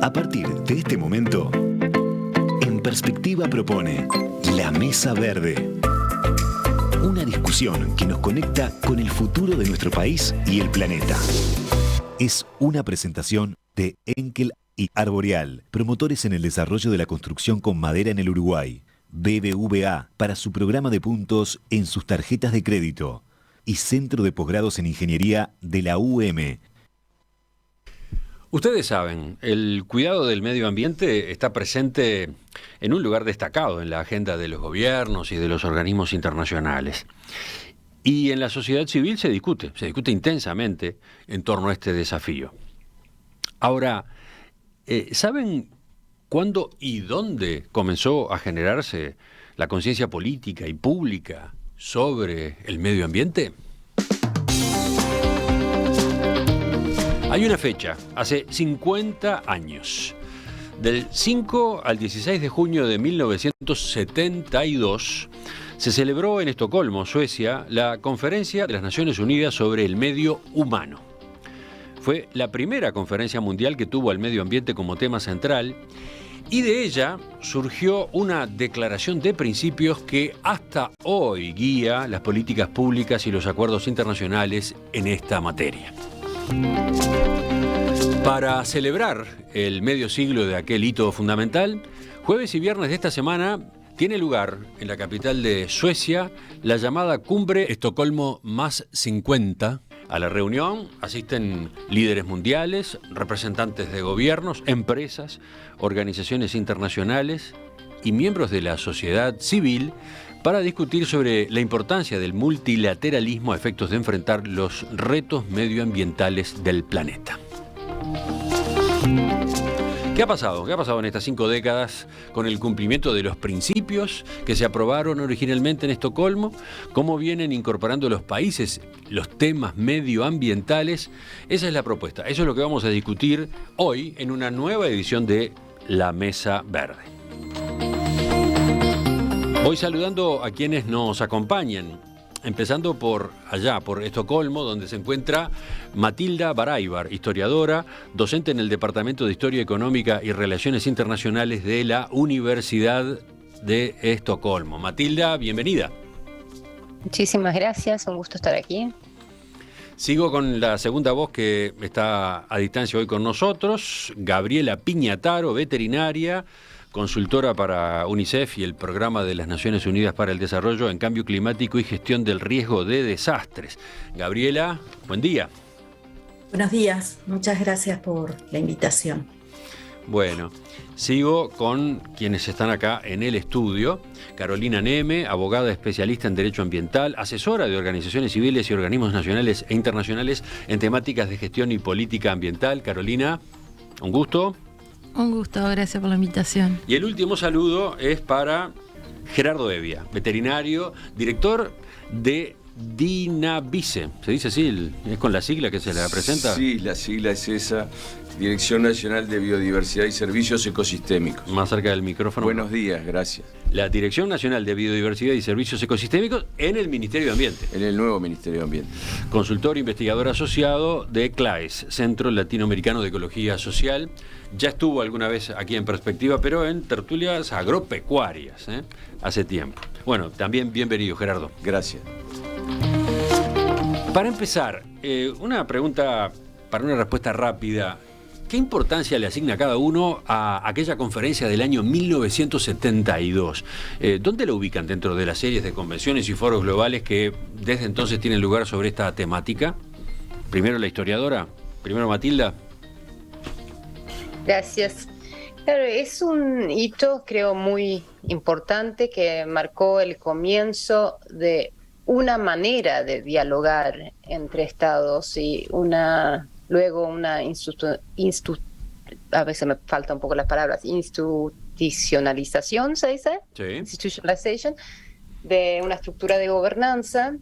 A partir de este momento, En Perspectiva propone La Mesa Verde. Una discusión que nos conecta con el futuro de nuestro país y el planeta. Es una presentación de Enkel y Arboreal, promotores en el desarrollo de la construcción con madera en el Uruguay. BBVA para su programa de puntos en sus tarjetas de crédito. Y Centro de Posgrados en Ingeniería de la UM. Ustedes saben, el cuidado del medio ambiente está presente en un lugar destacado en la agenda de los gobiernos y de los organismos internacionales. Y en la sociedad civil se discute intensamente en torno a este desafío. Ahora, ¿saben cuándo y dónde comenzó a generarse la conciencia política y pública sobre el medio ambiente? Hay una fecha, hace 50 años. Del 5 al 16 de junio de 1972 se celebró en Estocolmo, Suecia, la Conferencia de las Naciones Unidas sobre el Medio Humano. Fue la primera conferencia mundial que tuvo al medio ambiente como tema central y de ella surgió una declaración de principios que hasta hoy guía las políticas públicas y los acuerdos internacionales en esta materia. Para celebrar el medio siglo de aquel hito fundamental, jueves y viernes de esta semana tiene lugar en la capital de Suecia la llamada Cumbre Estocolmo más 50. A la reunión asisten líderes mundiales, representantes de gobiernos, empresas, organizaciones internacionales y miembros de la sociedad civil para discutir sobre la importancia del multilateralismo a efectos de enfrentar los retos medioambientales del planeta. ¿Qué ha pasado? ¿Qué ha pasado en estas 5 décadas con el cumplimiento de los principios que se aprobaron originalmente en Estocolmo? ¿Cómo vienen incorporando los países los temas medioambientales? Esa es la propuesta. Eso es lo que vamos a discutir hoy en una nueva edición de La Mesa Verde. Voy saludando a quienes nos acompañan, empezando por allá, por Estocolmo, donde se encuentra Matilda Baraybar, historiadora, docente en el Departamento de Historia Económica y Relaciones Internacionales de la Universidad de Estocolmo. Matilda, bienvenida. Muchísimas gracias, un gusto estar aquí. Sigo con la segunda voz que está a distancia hoy con nosotros, Gabriela Piñataro, veterinaria, consultora para UNICEF y el Programa de las Naciones Unidas para el Desarrollo en Cambio Climático y Gestión del Riesgo de Desastres. Gabriela, buen día. Buenos días, muchas gracias por la invitación. Bueno, sigo con quienes están acá en el estudio. Carolina Neme, abogada especialista en Derecho Ambiental, asesora de organizaciones civiles y organismos nacionales e internacionales en temáticas de gestión y política ambiental. Carolina, un gusto. Un gusto, gracias por la invitación. Y el último saludo es para Gerardo Evia, veterinario, director de DINAVICE. ¿Se dice así? ¿Es con la sigla que se le presenta? Sí, la sigla es esa, Dirección Nacional de Biodiversidad y Servicios Ecosistémicos. Más cerca del micrófono. Buenos días, gracias. La Dirección Nacional de Biodiversidad y Servicios Ecosistémicos en el Ministerio de Ambiente. En el nuevo Ministerio de Ambiente. Consultor e investigador asociado de CLAES, Centro Latinoamericano de Ecología Social. Ya estuvo alguna vez aquí en Perspectiva, pero en tertulias agropecuarias, hace tiempo. Bueno, también bienvenido, Gerardo. Gracias. Para empezar, una pregunta para una respuesta rápida. ¿Qué importancia le asigna cada uno a aquella conferencia del año 1972? ¿Dónde la ubican dentro de las series de convenciones y foros globales que desde entonces tienen lugar sobre esta temática? Primero la historiadora, primero Matilda. Gracias. Claro, es un hito, creo, muy importante que marcó el comienzo de una manera de dialogar entre estados y luego una a veces me falta un poco las palabras, institucionalización, ¿se dice? Sí. Institutionalization, de una estructura de gobernanza.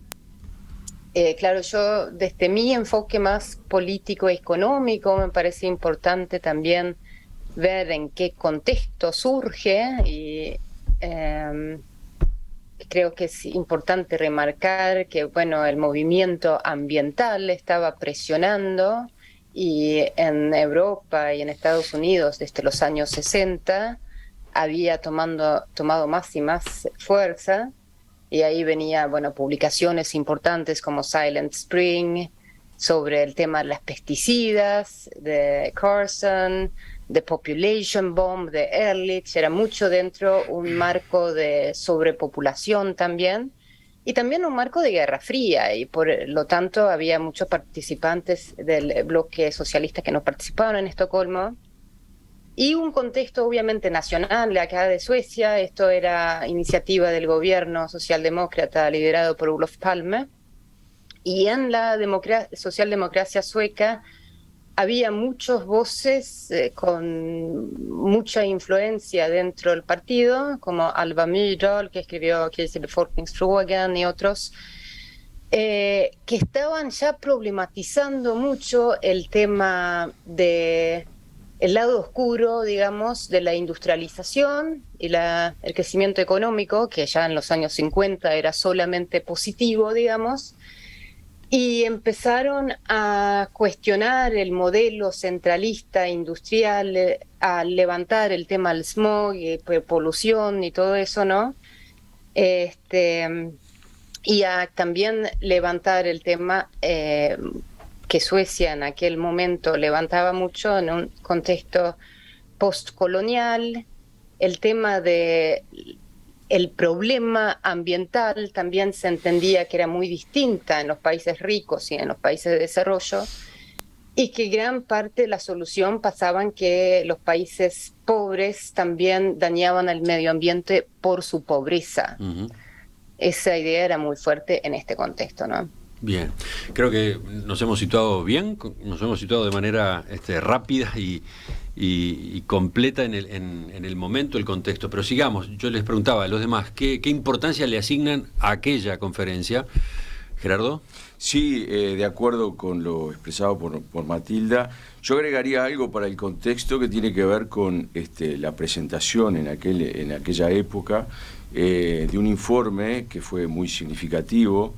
Claro, yo desde mi enfoque más político-económico me parece importante también ver en qué contexto surge y creo que es importante remarcar que, bueno, el movimiento ambiental estaba presionando y en Europa y en Estados Unidos desde los años 60 había tomado más y más fuerza, y ahí venía, bueno, publicaciones importantes como Silent Spring sobre el tema de las pesticidas, de Carson, The Population Bomb de Ehrlich. Era mucho dentro un marco de sobrepopulación también, y también un marco de Guerra Fría, y por lo tanto había muchos participantes del bloque socialista que no participaban en Estocolmo, y un contexto obviamente nacional de acá de Suecia. Esto era iniciativa del gobierno socialdemócrata liderado por Olof Palme, y en la socialdemocracia sueca había muchas voces con mucha influencia dentro del partido, como Alva Myrdal, que escribió Kris i befolkningsfrågan, y otros, que estaban ya problematizando mucho el tema de el lado oscuro, digamos, de la industrialización y el crecimiento económico, que ya en los años 50 era solamente positivo, digamos, y empezaron a cuestionar el modelo centralista industrial, a levantar el tema del smog y polución y todo eso, ¿no? Y a también levantar el tema que Suecia en aquel momento levantaba mucho en un contexto postcolonial, el tema de el problema ambiental también se entendía que era muy distinta en los países ricos y en los países de desarrollo, y que gran parte de la solución pasaba en que los países pobres también dañaban el medio ambiente por su pobreza. Uh-huh. Esa idea era muy fuerte en este contexto, ¿no? Bien, creo que nos hemos situado bien, nos hemos situado de manera rápida y completa en el momento, el contexto. Pero sigamos, yo les preguntaba a los demás, ¿qué importancia le asignan a aquella conferencia? Gerardo. Sí, de acuerdo con lo expresado por Matilda, yo agregaría algo para el contexto que tiene que ver con la presentación en aquella época de un informe que fue muy significativo,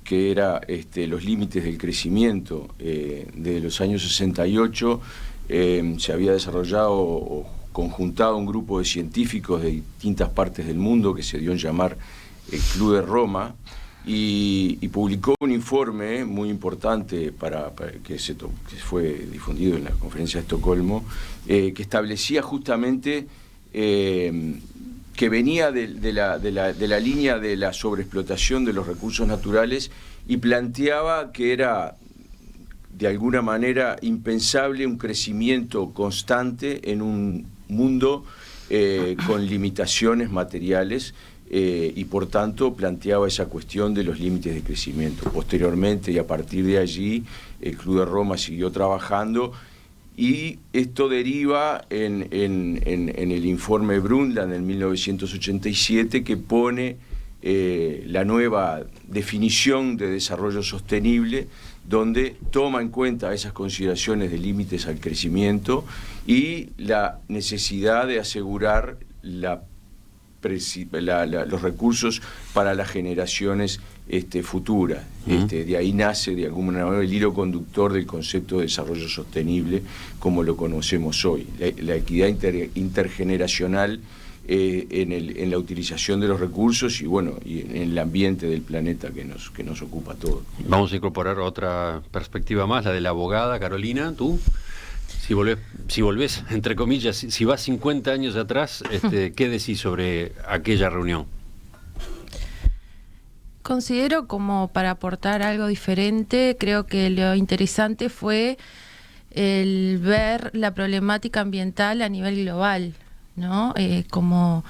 que era los límites del crecimiento. De los años 68 se había desarrollado o conjuntado un grupo de científicos de distintas partes del mundo que se dio en llamar el Club de Roma, y publicó un informe muy importante que fue difundido en la conferencia de Estocolmo, que establecía justamente que venía de la línea de la sobreexplotación de los recursos naturales, y planteaba que era de alguna manera impensable un crecimiento constante en un mundo con limitaciones materiales, y por tanto planteaba esa cuestión de los límites de crecimiento. Posteriormente, y a partir de allí, el Club de Roma siguió trabajando, y esto deriva en el informe Brundtland en 1987, que pone la nueva definición de desarrollo sostenible, donde toma en cuenta esas consideraciones de límites al crecimiento y la necesidad de asegurar los recursos para las generaciones futuras. De ahí nace de alguna manera el hilo conductor del concepto de desarrollo sostenible como lo conocemos hoy, la equidad intergeneracional en la utilización de los recursos y en el ambiente del planeta que nos ocupa a todos. Vamos a incorporar otra perspectiva más, la de la abogada. Carolina, tú, si volvés, entre comillas, si vas 50 años atrás, ¿qué decís sobre aquella reunión? Considero, como para aportar algo diferente, creo que lo interesante fue el ver la problemática ambiental a nivel global, ¿no? Como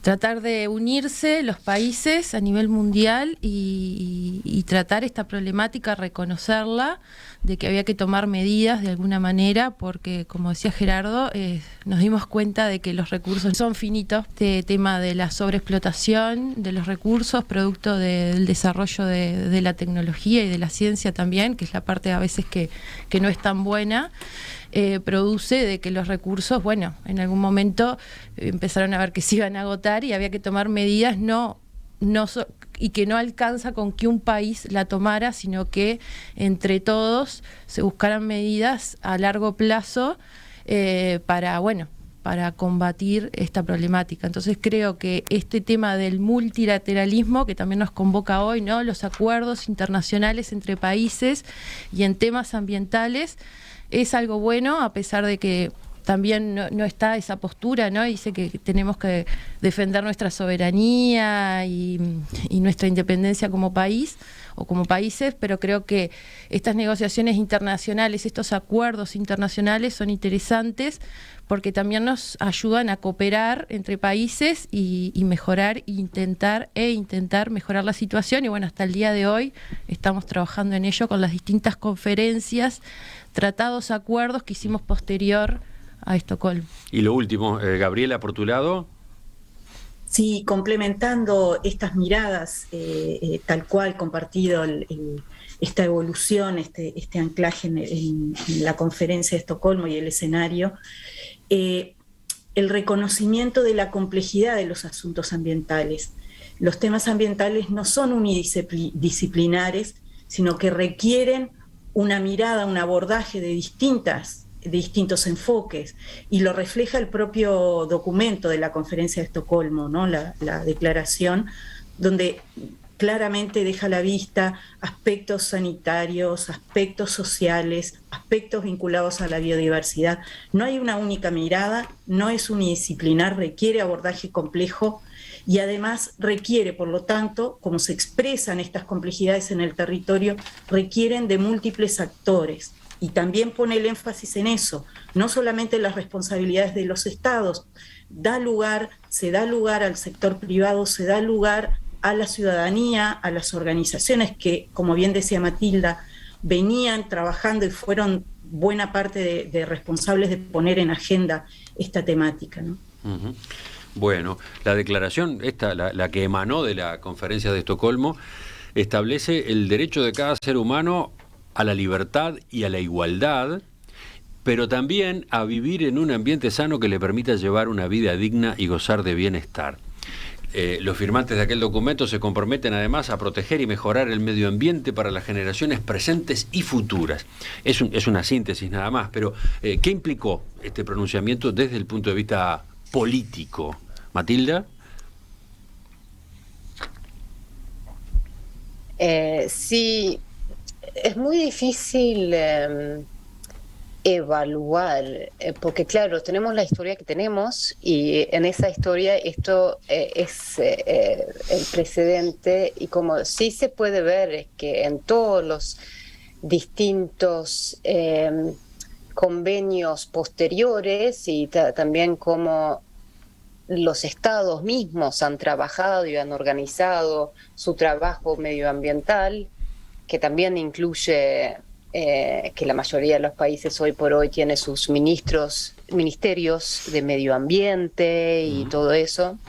tratar de unirse los países a nivel mundial y tratar esta problemática, reconocerla, de que había que tomar medidas de alguna manera, porque, como decía Gerardo, nos dimos cuenta de que los recursos son finitos. Este tema de la sobreexplotación de los recursos, producto del desarrollo de la tecnología y de la ciencia también, que es la parte a veces que no es tan buena, produce de que los recursos, en algún momento empezaron a ver que se iban a agotar y había que tomar medidas y que no alcanza con que un país la tomara, sino que entre todos se buscaran medidas a largo plazo para combatir esta problemática. Entonces creo que este tema del multilateralismo, que también nos convoca hoy, ¿no? Los acuerdos internacionales entre países y en temas ambientales, es algo bueno, a pesar de que también no está esa postura, ¿no? Dice que tenemos que defender nuestra soberanía y nuestra independencia como país o como países, pero creo que estas negociaciones internacionales, estos acuerdos internacionales son interesantes porque también nos ayudan a cooperar entre países y mejorar, intentar mejorar la situación. Y bueno, hasta el día de hoy estamos trabajando en ello con las distintas conferencias, tratados, acuerdos que hicimos posterior a Estocolmo. Y lo último, Gabriela, por tu lado. Sí, complementando estas miradas, tal cual compartido esta evolución, este anclaje en la conferencia de Estocolmo y el escenario, el reconocimiento de la complejidad de los asuntos ambientales. Los temas ambientales no son unidisciplinares, sino que requieren una mirada, un abordaje de distintos enfoques, y lo refleja el propio documento de la Conferencia de Estocolmo, ¿no? La declaración, donde claramente deja a la vista aspectos sanitarios, aspectos sociales, aspectos vinculados a la biodiversidad. No hay una única mirada, no es unidisciplinar, requiere abordaje complejo y además requiere, por lo tanto, como se expresan estas complejidades en el territorio, requieren de múltiples actores. Y también pone el énfasis en eso, no solamente las responsabilidades de los estados, se da lugar al sector privado, se da lugar a la ciudadanía, a las organizaciones que, como bien decía Matilda, venían trabajando y fueron buena parte de responsables de poner en agenda esta temática, ¿no? Uh-huh. Bueno, la declaración, la que emanó de la Conferencia de Estocolmo, establece el derecho de cada ser humano a la libertad y a la igualdad, pero también a vivir en un ambiente sano que le permita llevar una vida digna y gozar de bienestar. Los firmantes de aquel documento se comprometen además a proteger y mejorar el medio ambiente para las generaciones presentes y futuras. Es una síntesis nada más, pero ¿qué implicó este pronunciamiento desde el punto de vista político? Matilda. Sí, es muy difícil evaluar, porque claro, tenemos la historia que tenemos y en esa historia esto es el precedente, y como sí se puede ver es que en todos los distintos convenios posteriores y también como los estados mismos han trabajado y han organizado su trabajo medioambiental, que también incluye que la mayoría de los países hoy por hoy tiene sus ministerios de medio ambiente y todo eso.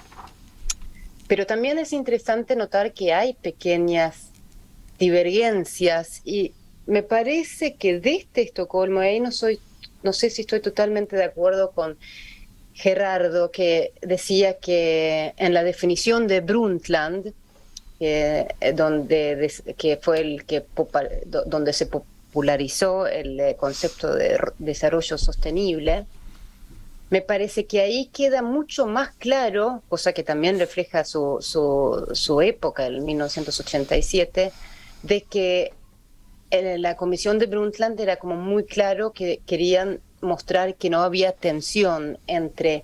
Pero también es interesante notar que hay pequeñas divergencias, y me parece que desde Estocolmo, ahí no sé si estoy totalmente de acuerdo con Gerardo, que decía que en la definición de Brundtland, donde se popularizó el concepto de desarrollo sostenible, me parece que ahí queda mucho más claro, cosa que también refleja su época, el 1987, de que en la comisión de Brundtland era como muy claro que querían mostrar que no había tensión entre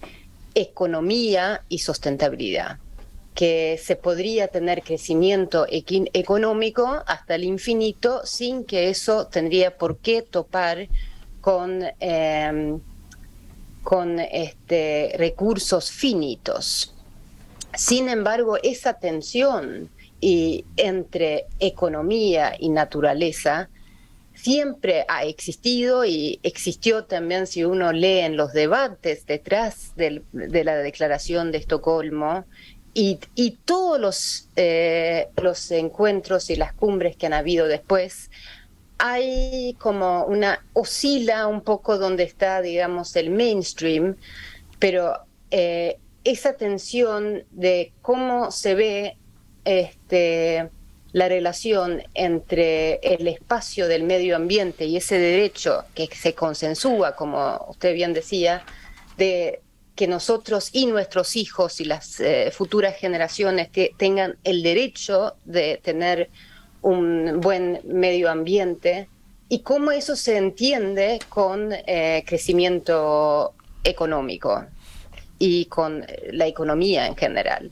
economía y sustentabilidad, que se podría tener crecimiento económico hasta el infinito sin que eso tendría por qué topar con recursos finitos. Sin embargo, esa tensión entre economía y naturaleza siempre ha existido, y existió también, si uno lee en los debates detrás de la Declaración de Estocolmo, y todos los encuentros y las cumbres que han habido después, hay como oscila un poco donde está, digamos, el mainstream, pero esa tensión de cómo se ve la relación entre el espacio del medio ambiente y ese derecho que se consensúa, como usted bien decía, de que nosotros y nuestros hijos y las futuras generaciones tengan el derecho de tener un buen medio ambiente, y cómo eso se entiende con crecimiento económico y con la economía en general.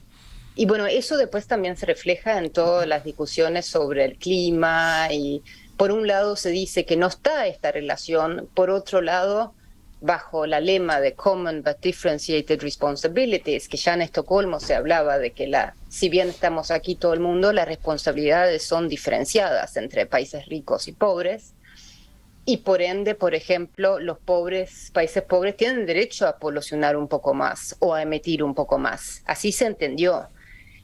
Y bueno, eso después también se refleja en todas las discusiones sobre el clima, y por un lado se dice que no está esta relación, por otro lado, bajo la lema de Common but Differentiated Responsibilities, que ya en Estocolmo se hablaba de que si bien estamos aquí todo el mundo, las responsabilidades son diferenciadas entre países ricos y pobres, y por ende, por ejemplo, los países pobres tienen derecho a polucionar un poco más o a emitir un poco más. Así se entendió.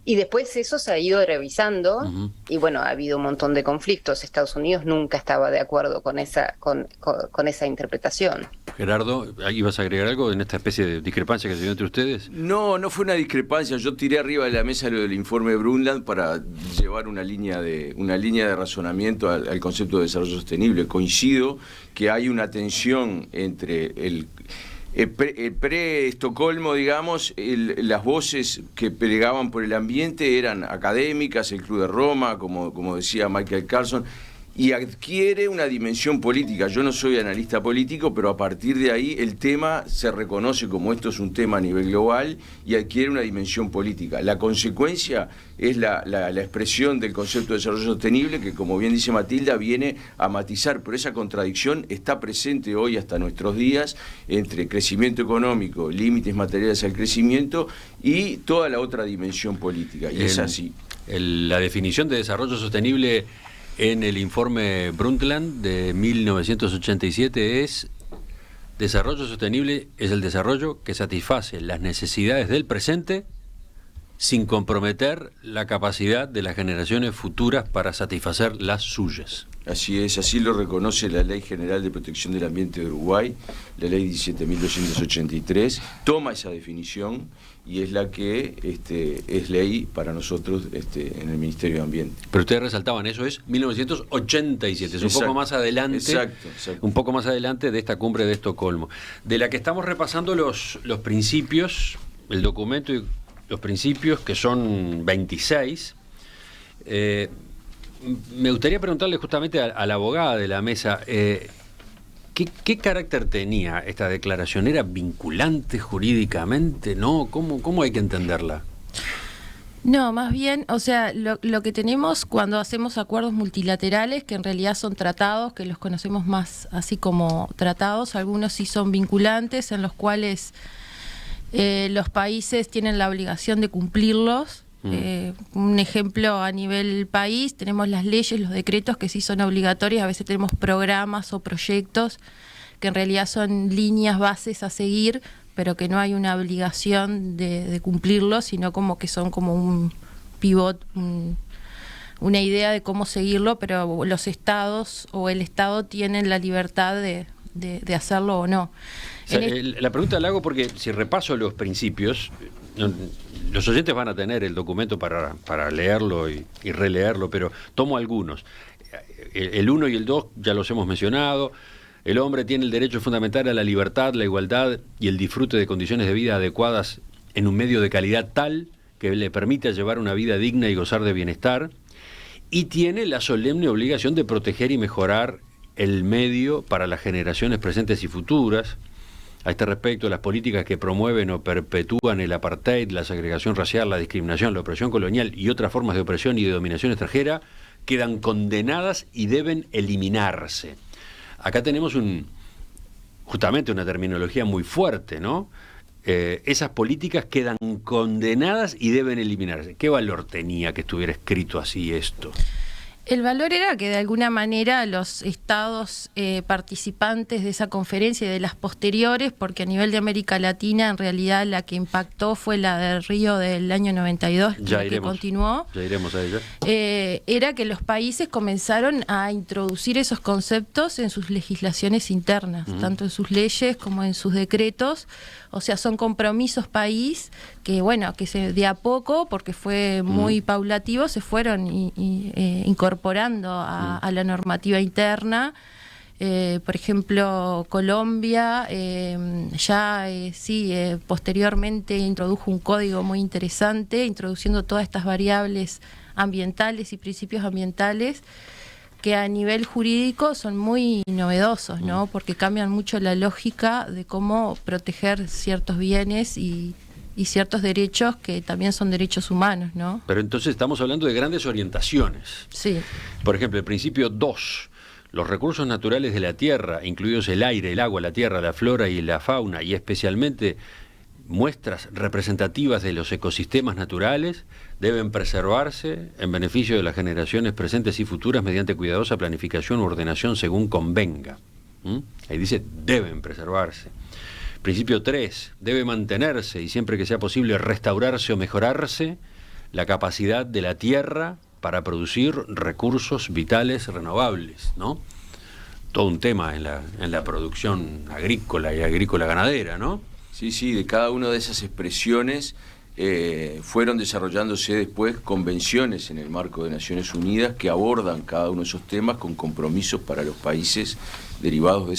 Y después eso se ha ido revisando, y bueno, ha habido un montón de conflictos. Estados Unidos nunca estaba de acuerdo con esa interpretación. Gerardo, ¿ibas a agregar algo en esta especie de discrepancia que se dio entre ustedes? No fue una discrepancia. Yo tiré arriba de la mesa lo del informe de Brundtland para llevar una línea de razonamiento al concepto de desarrollo sostenible. Coincido que hay una tensión entre el pre-Estocolmo, digamos, las voces que pregaban por el ambiente eran académicas, el Club de Roma, como decía Michael Carlson, y adquiere una dimensión política. Yo no soy analista político, pero a partir de ahí el tema se reconoce como esto es un tema a nivel global y adquiere una dimensión política. La consecuencia es la expresión del concepto de desarrollo sostenible, que, como bien dice Matilda, viene a matizar, pero esa contradicción está presente hoy hasta nuestros días entre crecimiento económico, límites materiales al crecimiento y toda la otra dimensión política, y es así. La definición de desarrollo sostenible en el informe Brundtland de 1987 es: desarrollo sostenible es el desarrollo que satisface las necesidades del presente sin comprometer la capacidad de las generaciones futuras para satisfacer las suyas. Así es, así lo reconoce la Ley General de Protección del Ambiente de Uruguay, la Ley 17.283, toma esa definición y es la que es ley para nosotros en el Ministerio de Ambiente. Pero ustedes resaltaban, eso es 1987, es un poco más adelante, exacto. Un poco más adelante de esta cumbre de Estocolmo, de la que estamos repasando los principios, el documento y los principios, que son 26. Me gustaría preguntarle justamente a la abogada de la mesa, ¿qué carácter tenía esta declaración? ¿Era vinculante jurídicamente? ¿No? ¿Cómo hay que entenderla? No, más bien, o sea, lo que tenemos cuando hacemos acuerdos multilaterales, que en realidad son tratados, que los conocemos más así como tratados, algunos sí son vinculantes, en los cuales los países tienen la obligación de cumplirlos. Un ejemplo a nivel país, tenemos las leyes, los decretos que sí son obligatorios, a veces tenemos programas o proyectos que en realidad son líneas bases a seguir, pero que no hay una obligación de cumplirlos, sino como que son como un pivot, una idea de cómo seguirlo, pero los estados o el estado tienen la libertad de hacerlo o no. O sea, la pregunta la hago porque si repaso los principios, los oyentes van a tener el documento para leerlo y releerlo, pero tomo algunos. El 1 y el 2 ya los hemos mencionado. El hombre tiene el derecho fundamental a la libertad, la igualdad y el disfrute de condiciones de vida adecuadas en un medio de calidad tal que le permita llevar una vida digna y gozar de bienestar. Y tiene la solemne obligación de proteger y mejorar el medio para las generaciones presentes y futuras. A este respecto, las políticas que promueven o perpetúan el apartheid, la segregación racial, la discriminación, la opresión colonial y otras formas de opresión y de dominación extranjera quedan condenadas y deben eliminarse. Acá tenemos justamente una terminología muy fuerte, ¿no? Esas políticas quedan condenadas y deben eliminarse. ¿Qué valor tenía que estuviera escrito así esto? El valor era que de alguna manera los estados participantes de esa conferencia y de las posteriores, porque a nivel de América Latina en realidad la que impactó fue la de Río del año 92, que continuó. Ya iremos a ella. Era que los países comenzaron a introducir esos conceptos en sus legislaciones internas, tanto en sus leyes como en sus decretos. O sea, son compromisos país que, bueno, que de a poco, porque fue muy paulativo, se fueron incorporando a la normativa interna. Por ejemplo, Colombia posteriormente introdujo un código muy interesante, introduciendo todas estas variables ambientales y principios ambientales que a nivel jurídico son muy novedosos, ¿no? Porque cambian mucho la lógica de cómo proteger ciertos bienes y ciertos derechos que también son derechos humanos, ¿no? Pero entonces estamos hablando de grandes orientaciones. Sí. Por ejemplo, el principio 2, los recursos naturales de la tierra, incluidos el aire, el agua, la tierra, la flora y la fauna, y especialmente muestras representativas de los ecosistemas naturales, deben preservarse en beneficio de las generaciones presentes y futuras mediante cuidadosa planificación u ordenación según convenga. Ahí dice, deben preservarse. Principio 3, debe mantenerse y siempre que sea posible restaurarse o mejorarse la capacidad de la tierra para producir recursos vitales renovables, ¿no? Todo un tema en la producción agrícola y agrícola-ganadera, ¿no? Sí, de cada una de esas expresiones fueron desarrollándose después convenciones en el marco de Naciones Unidas que abordan cada uno de esos temas con compromisos para los países derivados de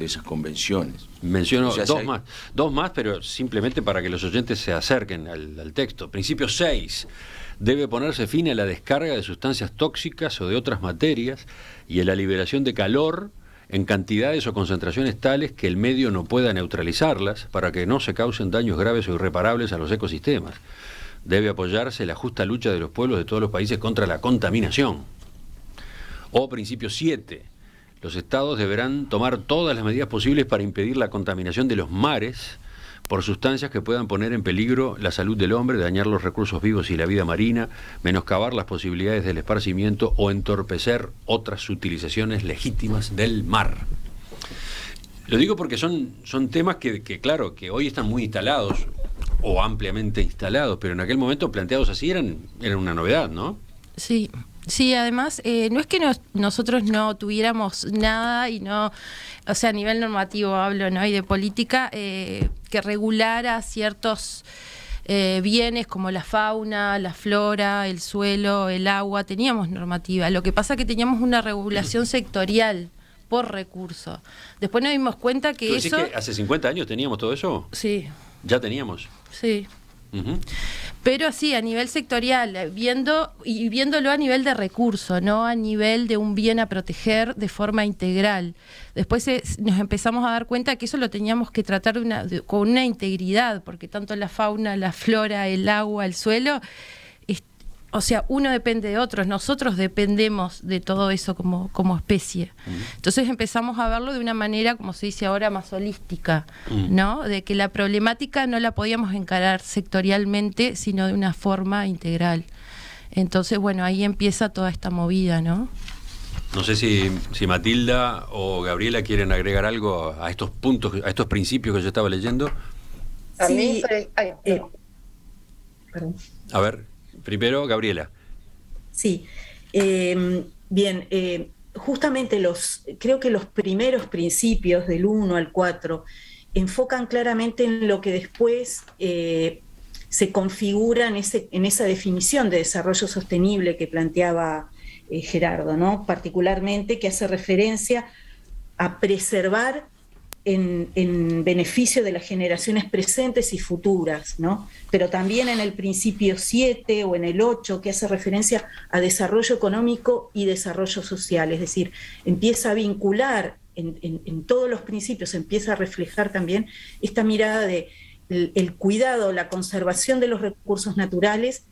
esas convenciones. Menciono dos más, pero simplemente para que los oyentes se acerquen al texto. Principio 6. Debe ponerse fin a la descarga de sustancias tóxicas o de otras materias y a la liberación de calor en cantidades o concentraciones tales que el medio no pueda neutralizarlas para que no se causen daños graves o irreparables a los ecosistemas. Debe apoyarse la justa lucha de los pueblos de todos los países contra la contaminación. O principio 7. Los estados deberán tomar todas las medidas posibles para impedir la contaminación de los mares por sustancias que puedan poner en peligro la salud del hombre, dañar los recursos vivos y la vida marina, menoscabar las posibilidades del esparcimiento o entorpecer otras utilizaciones legítimas del mar. Lo digo porque son temas que claro, que hoy están muy instalados o ampliamente instalados, pero en aquel momento planteados así eran una novedad, ¿no? Sí. Sí, además, no es que nosotros no tuviéramos nada y no, o sea, a nivel normativo hablo, ¿no? Y de política, que regulara ciertos bienes como la fauna, la flora, el suelo, el agua, teníamos normativa. Lo que pasa es que teníamos una regulación sectorial por recurso. Después nos dimos cuenta que eso... ¿Tú decís que hace 50 años teníamos todo eso? Sí. ¿Ya teníamos? Sí. Pero así, a nivel sectorial, viéndolo a nivel de recurso, no a nivel de un bien a proteger de forma integral. Después nos empezamos a dar cuenta que eso lo teníamos que tratar con una integridad, porque tanto la fauna, la flora, el agua, el suelo, o sea, uno depende de otros, nosotros dependemos de todo eso como especie. Entonces empezamos a verlo de una manera, como se dice ahora, más holística, ¿no? De que la problemática no la podíamos encarar sectorialmente, sino de una forma integral. Entonces, bueno, ahí empieza toda esta movida, ¿no? No sé si Matilda o Gabriela quieren agregar algo a estos puntos, a estos principios que yo estaba leyendo. A Sí, mí, perdón. A ver, primero Gabriela. Sí, bien, justamente creo que los primeros principios del 1 al 4 enfocan claramente en lo que después se configura en esa definición de desarrollo sostenible que planteaba Gerardo, ¿no? Particularmente que hace referencia a preservar en beneficio de las generaciones presentes y futuras, ¿no? Pero también en el principio 7 o en el 8, que hace referencia a desarrollo económico y desarrollo social, es decir, empieza a vincular en todos los principios, empieza a reflejar también esta mirada de el cuidado, la conservación de los recursos naturales,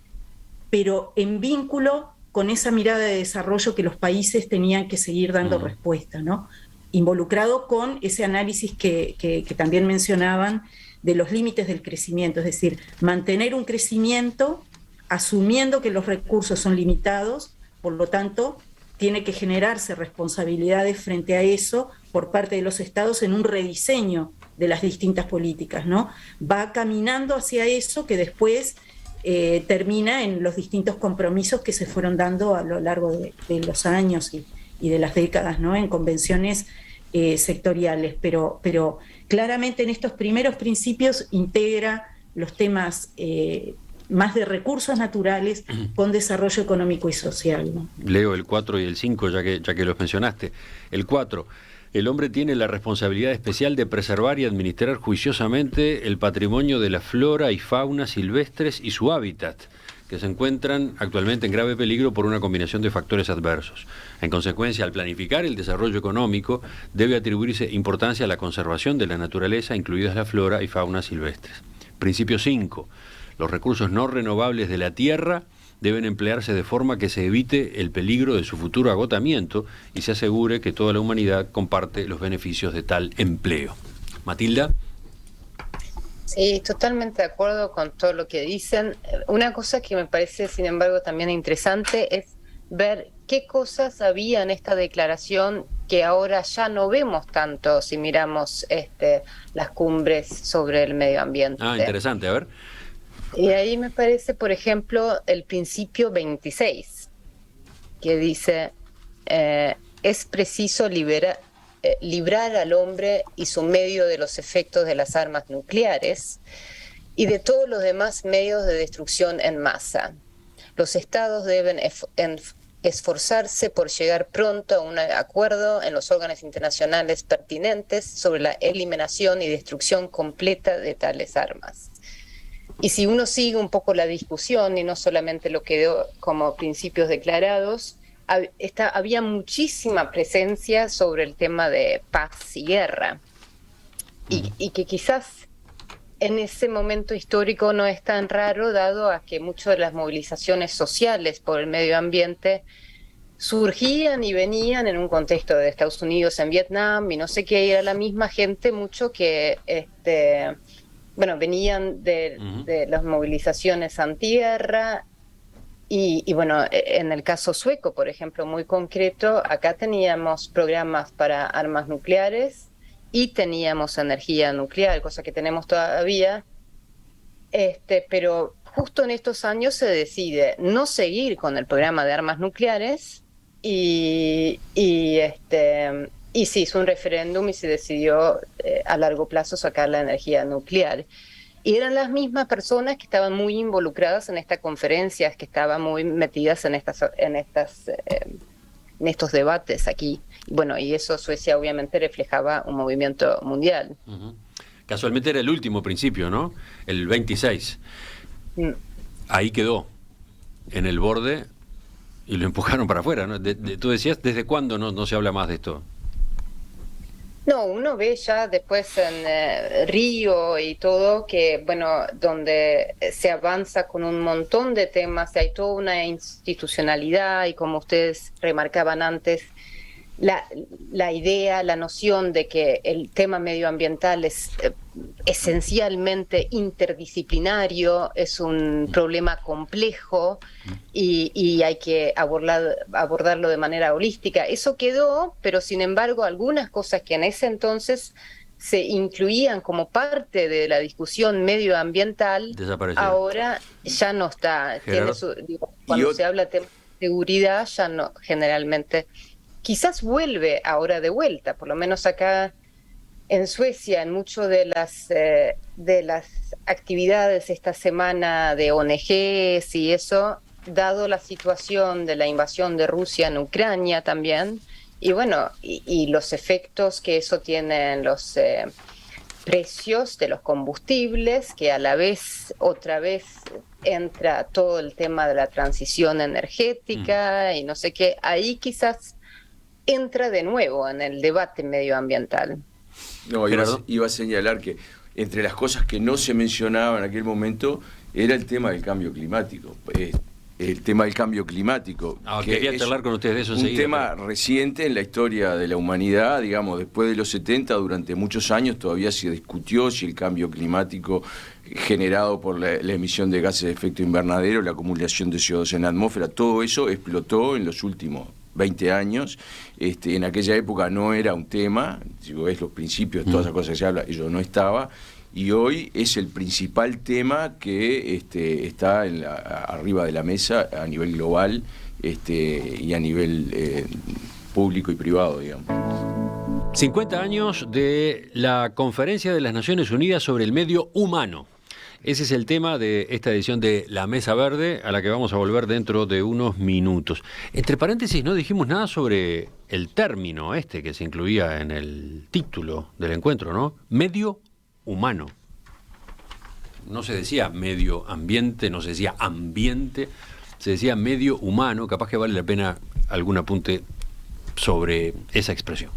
pero en vínculo con esa mirada de desarrollo que los países tenían que seguir dando respuesta, ¿no? Involucrado con ese análisis que también mencionaban de los límites del crecimiento, es decir, mantener un crecimiento asumiendo que los recursos son limitados, por lo tanto, tiene que generarse responsabilidades frente a eso por parte de los estados en un rediseño de las distintas políticas, ¿no? Va caminando hacia eso que después termina en los distintos compromisos que se fueron dando a lo largo de los años y de las décadas, ¿no? En convenciones sectoriales, pero claramente en estos primeros principios integra los temas más de recursos naturales con desarrollo económico y social, ¿no? Leo el 4 y el 5, ya que los mencionaste. El 4, el hombre tiene la responsabilidad especial de preservar y administrar juiciosamente el patrimonio de la flora y fauna silvestres y su hábitat, que se encuentran actualmente en grave peligro por una combinación de factores adversos. En consecuencia, al planificar el desarrollo económico, debe atribuirse importancia a la conservación de la naturaleza, incluidas la flora y fauna silvestres. Principio 5. Los recursos no renovables de la tierra deben emplearse de forma que se evite el peligro de su futuro agotamiento y se asegure que toda la humanidad comparte los beneficios de tal empleo. Matilda. Sí, totalmente de acuerdo con todo lo que dicen. Una cosa que me parece, sin embargo, también interesante es ver qué cosas había en esta declaración que ahora ya no vemos tanto si miramos las cumbres sobre el medio ambiente. Ah, interesante, a ver. Y ahí me parece, por ejemplo, el principio 26, que dice, es preciso librar al hombre y su medio de los efectos de las armas nucleares y de todos los demás medios de destrucción en masa. Los estados deben esforzarse por llegar pronto a un acuerdo en los órganos internacionales pertinentes sobre la eliminación y destrucción completa de tales armas. Y si uno sigue un poco la discusión y no solamente lo que dio como principios declarados, había muchísima presencia sobre el tema de paz y guerra, y que quizás en ese momento histórico no es tan raro, dado a que muchas de las movilizaciones sociales por el medio ambiente surgían y venían en un contexto de Estados Unidos en Vietnam y no sé qué, y era la misma gente mucho que venían de las movilizaciones antiguerra. Y bueno, en el caso sueco, por ejemplo, muy concreto, acá teníamos programas para armas nucleares y teníamos energía nuclear, cosa que tenemos todavía, pero justo en estos años se decide no seguir con el programa de armas nucleares y se hizo un referéndum y se decidió a largo plazo sacar la energía nuclear. Y eran las mismas personas que estaban muy involucradas en estas conferencias, que estaban muy metidas en estos debates aquí. Bueno, y eso Suecia obviamente reflejaba un movimiento mundial. Uh-huh. Casualmente era el último principio, ¿no? El 26. Ahí quedó, en el borde, y lo empujaron para afuera, ¿no? Tú decías, ¿desde cuándo no se habla más de esto? No, uno ve ya después en Río y todo que, bueno, donde se avanza con un montón de temas, hay toda una institucionalidad y como ustedes remarcaban antes, la idea, la noción de que el tema medioambiental es esencialmente interdisciplinario, es un problema complejo y hay que abordarlo de manera holística. Eso quedó, pero sin embargo algunas cosas que en ese entonces se incluían como parte de la discusión medioambiental, ahora ya no está. Cuando se habla de seguridad, ya no, generalmente. Quizás vuelve ahora de vuelta, por lo menos acá en Suecia, en muchas de las actividades esta semana de ONGs y eso, dado la situación de la invasión de Rusia en Ucrania también, y bueno, y los efectos que eso tiene en los precios de los combustibles, que a la vez, otra vez, entra todo el tema de la transición energética y no sé qué, ahí quizás entra de nuevo en el debate medioambiental. No, iba a señalar que entre las cosas que no se mencionaban en aquel momento era el tema del cambio climático. El tema del cambio climático. Quería charlar con ustedes de eso enseguida. Un tema reciente en la historia de la humanidad, digamos, después de los 70, durante muchos años todavía se discutió si el cambio climático generado por la emisión de gases de efecto invernadero, la acumulación de CO2 en la atmósfera, todo eso explotó en los últimos 20 años. En aquella época no era un tema, si vos ves los principios, todas esas cosas que se habla, yo no estaba, y hoy es el principal tema que está arriba de la mesa a nivel global y a nivel público y privado, digamos. 50 años de la Conferencia de las Naciones Unidas sobre el Medio Humano. Ese es el tema de esta edición de La Mesa Verde, a la que vamos a volver dentro de unos minutos. Entre paréntesis, no dijimos nada sobre el término que se incluía en el título del encuentro, ¿no? Medio humano. No se decía medio ambiente, no se decía ambiente, se decía medio humano. Capaz que vale la pena algún apunte sobre esa expresión.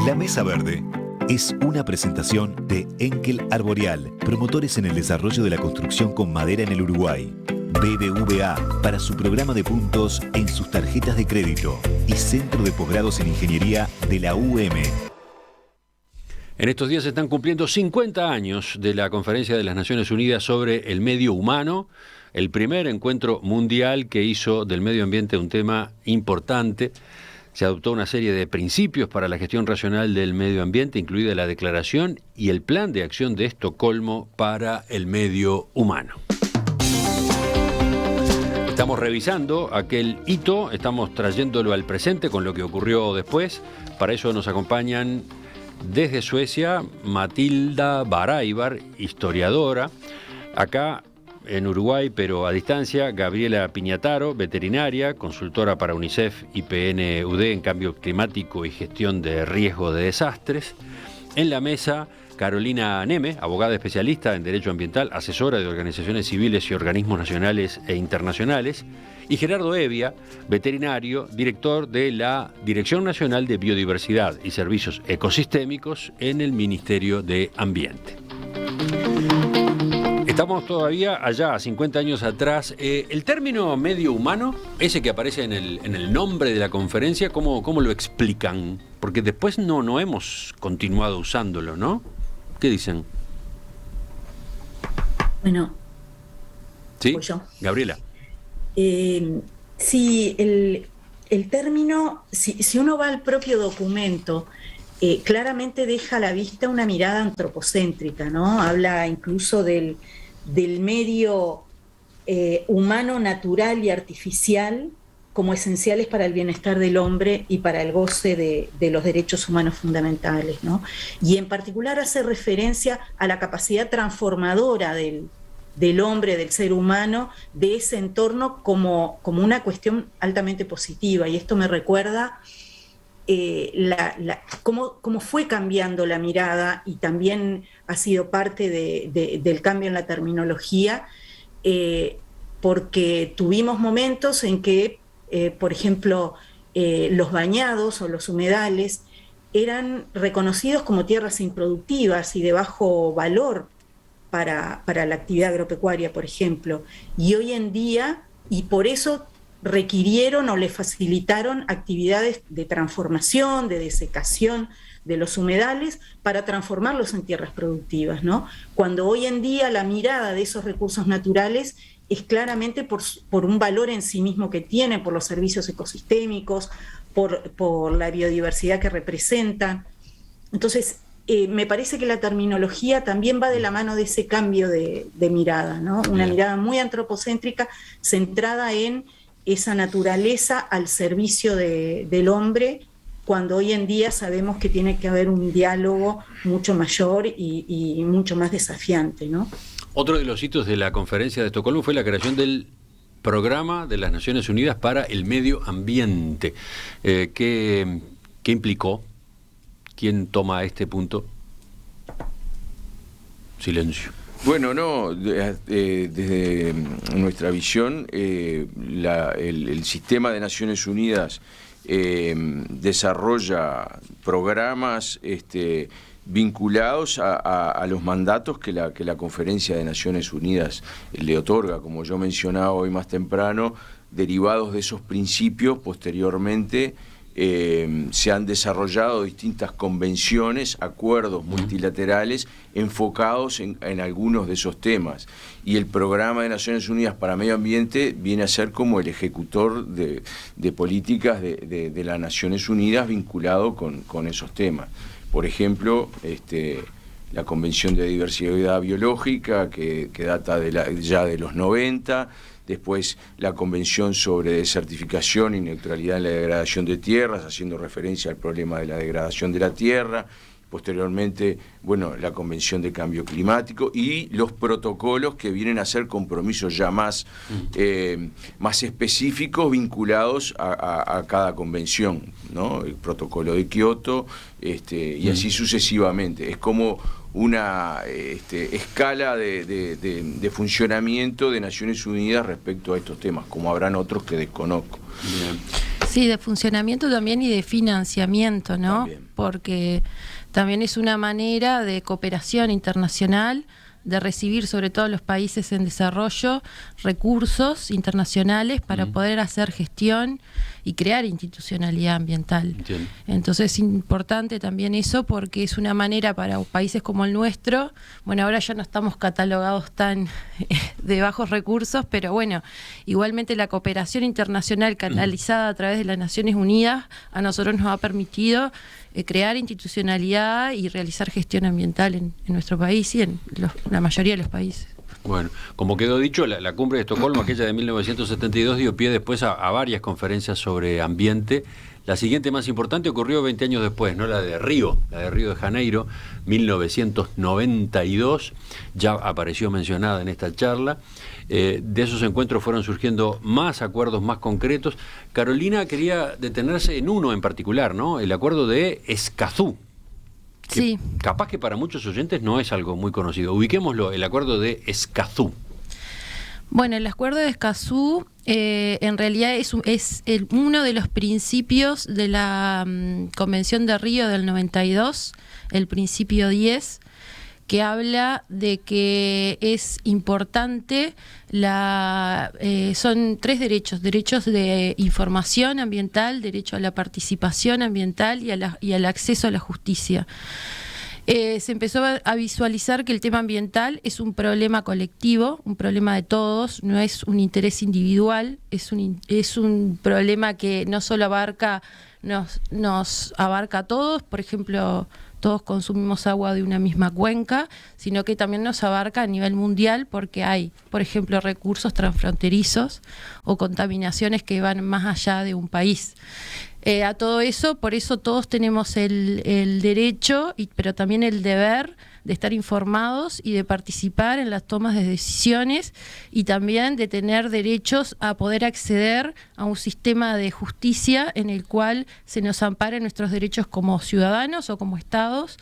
La Mesa Verde es una presentación de Enkel Arboreal, promotores en el desarrollo de la construcción con madera en el Uruguay. BBVA para su programa de puntos en sus tarjetas de crédito y Centro de Posgrados en Ingeniería de la UM. En estos días se están cumpliendo 50 años de la Conferencia de las Naciones Unidas sobre el Medio Humano, el primer encuentro mundial que hizo del medio ambiente un tema importante. Se adoptó una serie de principios para la gestión racional del medio ambiente, incluida la Declaración y el Plan de Acción de Estocolmo para el Medio Humano. Estamos revisando aquel hito, estamos trayéndolo al presente con lo que ocurrió después. Para eso nos acompañan desde Suecia Matilda Baraybar, historiadora. Acá en Uruguay, pero a distancia, Gabriela Piñataro, veterinaria, consultora para UNICEF y PNUD en cambio climático y gestión de riesgo de desastres. En la mesa, Carolina Neme, abogada especialista en Derecho Ambiental, asesora de organizaciones civiles y organismos nacionales e internacionales. Y Gerardo Evia, veterinario, director de la Dirección Nacional de Biodiversidad y Servicios Ecosistémicos en el Ministerio de Ambiente. Estamos todavía allá, 50 años atrás. El término medio humano, ese que aparece en el nombre de la conferencia, ¿cómo lo explican? Porque después no hemos continuado usándolo, ¿no? ¿Qué dicen? Bueno. ¿Sí? Pues yo. Gabriela. Sí, el término, si uno va al propio documento, claramente deja a la vista una mirada antropocéntrica, ¿no? Habla incluso del medio humano, natural y artificial como esenciales para el bienestar del hombre y para el goce de los derechos humanos fundamentales, ¿no? Y en particular hace referencia a la capacidad transformadora del hombre, del ser humano, de ese entorno como una cuestión altamente positiva. Y esto me recuerda cómo fue cambiando la mirada, y también ha sido parte del cambio en la terminología, porque tuvimos momentos en que, por ejemplo, los bañados o los humedales eran reconocidos como tierras improductivas y de bajo valor para la actividad agropecuaria, por ejemplo. Y hoy en día, y por eso requirieron o le facilitaron actividades de transformación, de desecación de los humedales para transformarlos en tierras productivas, ¿no? Cuando hoy en día la mirada de esos recursos naturales es claramente por un valor en sí mismo que tienen, por los servicios ecosistémicos, por la biodiversidad que representan. Entonces, me parece que la terminología también va de la mano de ese cambio de mirada, ¿no? Una mirada muy antropocéntrica, centrada en esa naturaleza al servicio del hombre, cuando hoy en día sabemos que tiene que haber un diálogo mucho mayor y mucho más desafiante, ¿no? Otro de los hitos de la Conferencia de Estocolmo fue la creación del Programa de las Naciones Unidas para el Medio Ambiente. ¿Qué implicó? ¿Quién toma este punto? Silencio. Bueno, desde nuestra visión, el sistema de Naciones Unidas desarrolla programas vinculados a los mandatos que la Conferencia de Naciones Unidas le otorga, como yo mencionaba hoy más temprano, derivados de esos principios posteriormente se han desarrollado distintas convenciones, acuerdos multilaterales enfocados en algunos de esos temas. Y el Programa de Naciones Unidas para Medio Ambiente viene a ser como el ejecutor de políticas de las Naciones Unidas vinculado con esos temas. Por ejemplo, la Convención de Diversidad Biológica, que data ya de los 90, después la Convención sobre Desertificación y Neutralidad en la Degradación de Tierras, haciendo referencia al problema de la degradación de la tierra, posteriormente, bueno, la Convención de Cambio Climático y los protocolos que vienen a ser compromisos ya más específicos vinculados a cada convención, ¿no? El protocolo de Kioto, y así sucesivamente. Es como una escala de funcionamiento de Naciones Unidas respecto a estos temas, como habrán otros que desconozco. Bien. Sí, de funcionamiento también y de financiamiento, ¿no? También. Porque también es una manera de cooperación internacional, de recibir sobre todo los países en desarrollo recursos internacionales para poder hacer gestión y crear institucionalidad ambiental. Entiendo. Entonces es importante también eso porque es una manera para países como el nuestro, bueno, ahora ya no estamos catalogados tan de bajos recursos, pero bueno, igualmente la cooperación internacional canalizada a través de las Naciones Unidas a nosotros nos ha permitido crear institucionalidad y realizar gestión ambiental en nuestro país y en la mayoría de los países. Bueno, como quedó dicho, la cumbre de Estocolmo, aquella de 1972, dio pie después a varias conferencias sobre ambiente. La siguiente más importante ocurrió 20 años después, ¿no? La de Río de Janeiro, 1992, ya apareció mencionada en esta charla. De esos encuentros fueron surgiendo más acuerdos más concretos. Carolina quería detenerse en uno en particular, ¿no? El acuerdo de Escazú. Sí. Capaz que para muchos oyentes no es algo muy conocido. Ubiquémoslo, el acuerdo de Escazú. Bueno, el acuerdo de Escazú en realidad es uno de los principios de la Convención de Río del 92, el principio 10, que habla de que es importante son 3 derechos: derechos de información ambiental, derecho a la participación ambiental y al acceso a la justicia. Se empezó a visualizar que el tema ambiental es un problema colectivo, un problema de todos, no es un interés individual, es un problema que no solo nos abarca a todos, por ejemplo, todos consumimos agua de una misma cuenca, sino que también nos abarca a nivel mundial porque hay, por ejemplo, recursos transfronterizos o contaminaciones que van más allá de un país. A todo eso, por eso todos tenemos el derecho, pero también el deber de estar informados y de participar en las tomas de decisiones y también de tener derechos a poder acceder a un sistema de justicia en el cual se nos amparen nuestros derechos como ciudadanos o como estados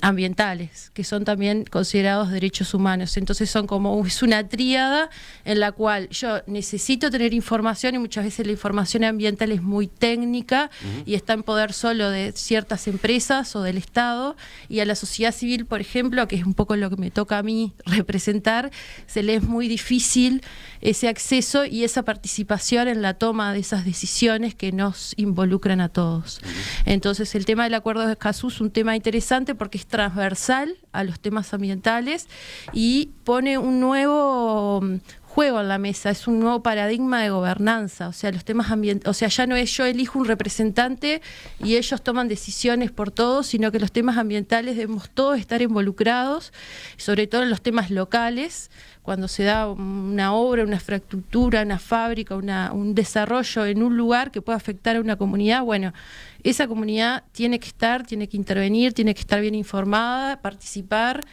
ambientales, que son también considerados derechos humanos. Entonces es una tríada en la cual yo necesito tener información y muchas veces la información ambiental es muy técnica y está en poder solo de ciertas empresas o del Estado, y a la sociedad civil, por ejemplo, que es un poco lo que me toca a mí representar, se le es muy difícil ese acceso y esa participación en la toma de esas decisiones que nos involucran a todos. Entonces el tema del acuerdo de Escazú es un tema interesante porque es transversal a los temas ambientales y pone un nuevo juego en la mesa, es un nuevo paradigma de gobernanza, o sea, los temas ambientales, o sea, ya no es yo elijo un representante y ellos toman decisiones por todos, sino que los temas ambientales debemos todos estar involucrados, sobre todo en los temas locales, cuando se da una obra, una infraestructura, una fábrica, un desarrollo en un lugar que pueda afectar a una comunidad, bueno, esa comunidad tiene que intervenir, tiene que estar bien informada, participar,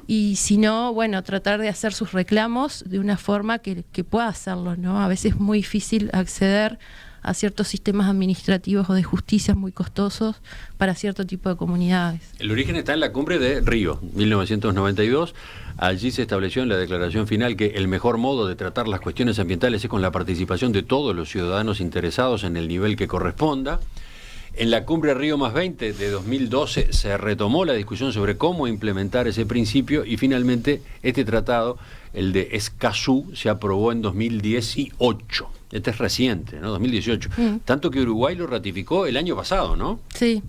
y si no, bueno, tratar de hacer sus reclamos de una forma que pueda hacerlo, ¿no? A veces es muy difícil acceder a ciertos sistemas administrativos o de justicia muy costosos para cierto tipo de comunidades. El origen está en la cumbre de Río, 1992. Allí se estableció en la declaración final que el mejor modo de tratar las cuestiones ambientales es con la participación de todos los ciudadanos interesados en el nivel que corresponda. En la cumbre Río +20 de 2012 se retomó la discusión sobre cómo implementar ese principio y finalmente este tratado, el de Escazú, se aprobó en 2018. Este es reciente, ¿no? 2018. Tanto que Uruguay lo ratificó el año pasado, ¿no? Sí,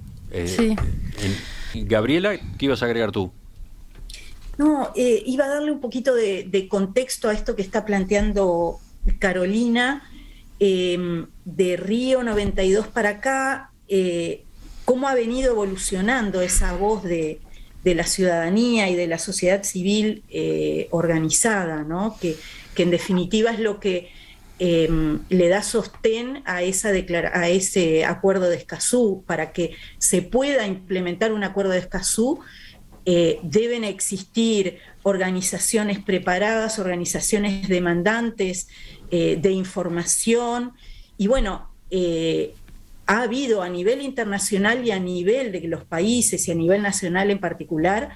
sí. Gabriela, ¿qué ibas a agregar tú? No, iba a darle un poquito de contexto a esto que está planteando Carolina, de Río 92 para acá, cómo ha venido evolucionando esa voz de la ciudadanía y de la sociedad civil organizada, ¿no? Que en definitiva es lo que le da sostén a ese acuerdo de Escazú. Para que se pueda implementar un acuerdo de Escazú, deben existir organizaciones preparadas, organizaciones demandantes de información, y bueno, ha habido a nivel internacional y a nivel de los países y a nivel nacional en particular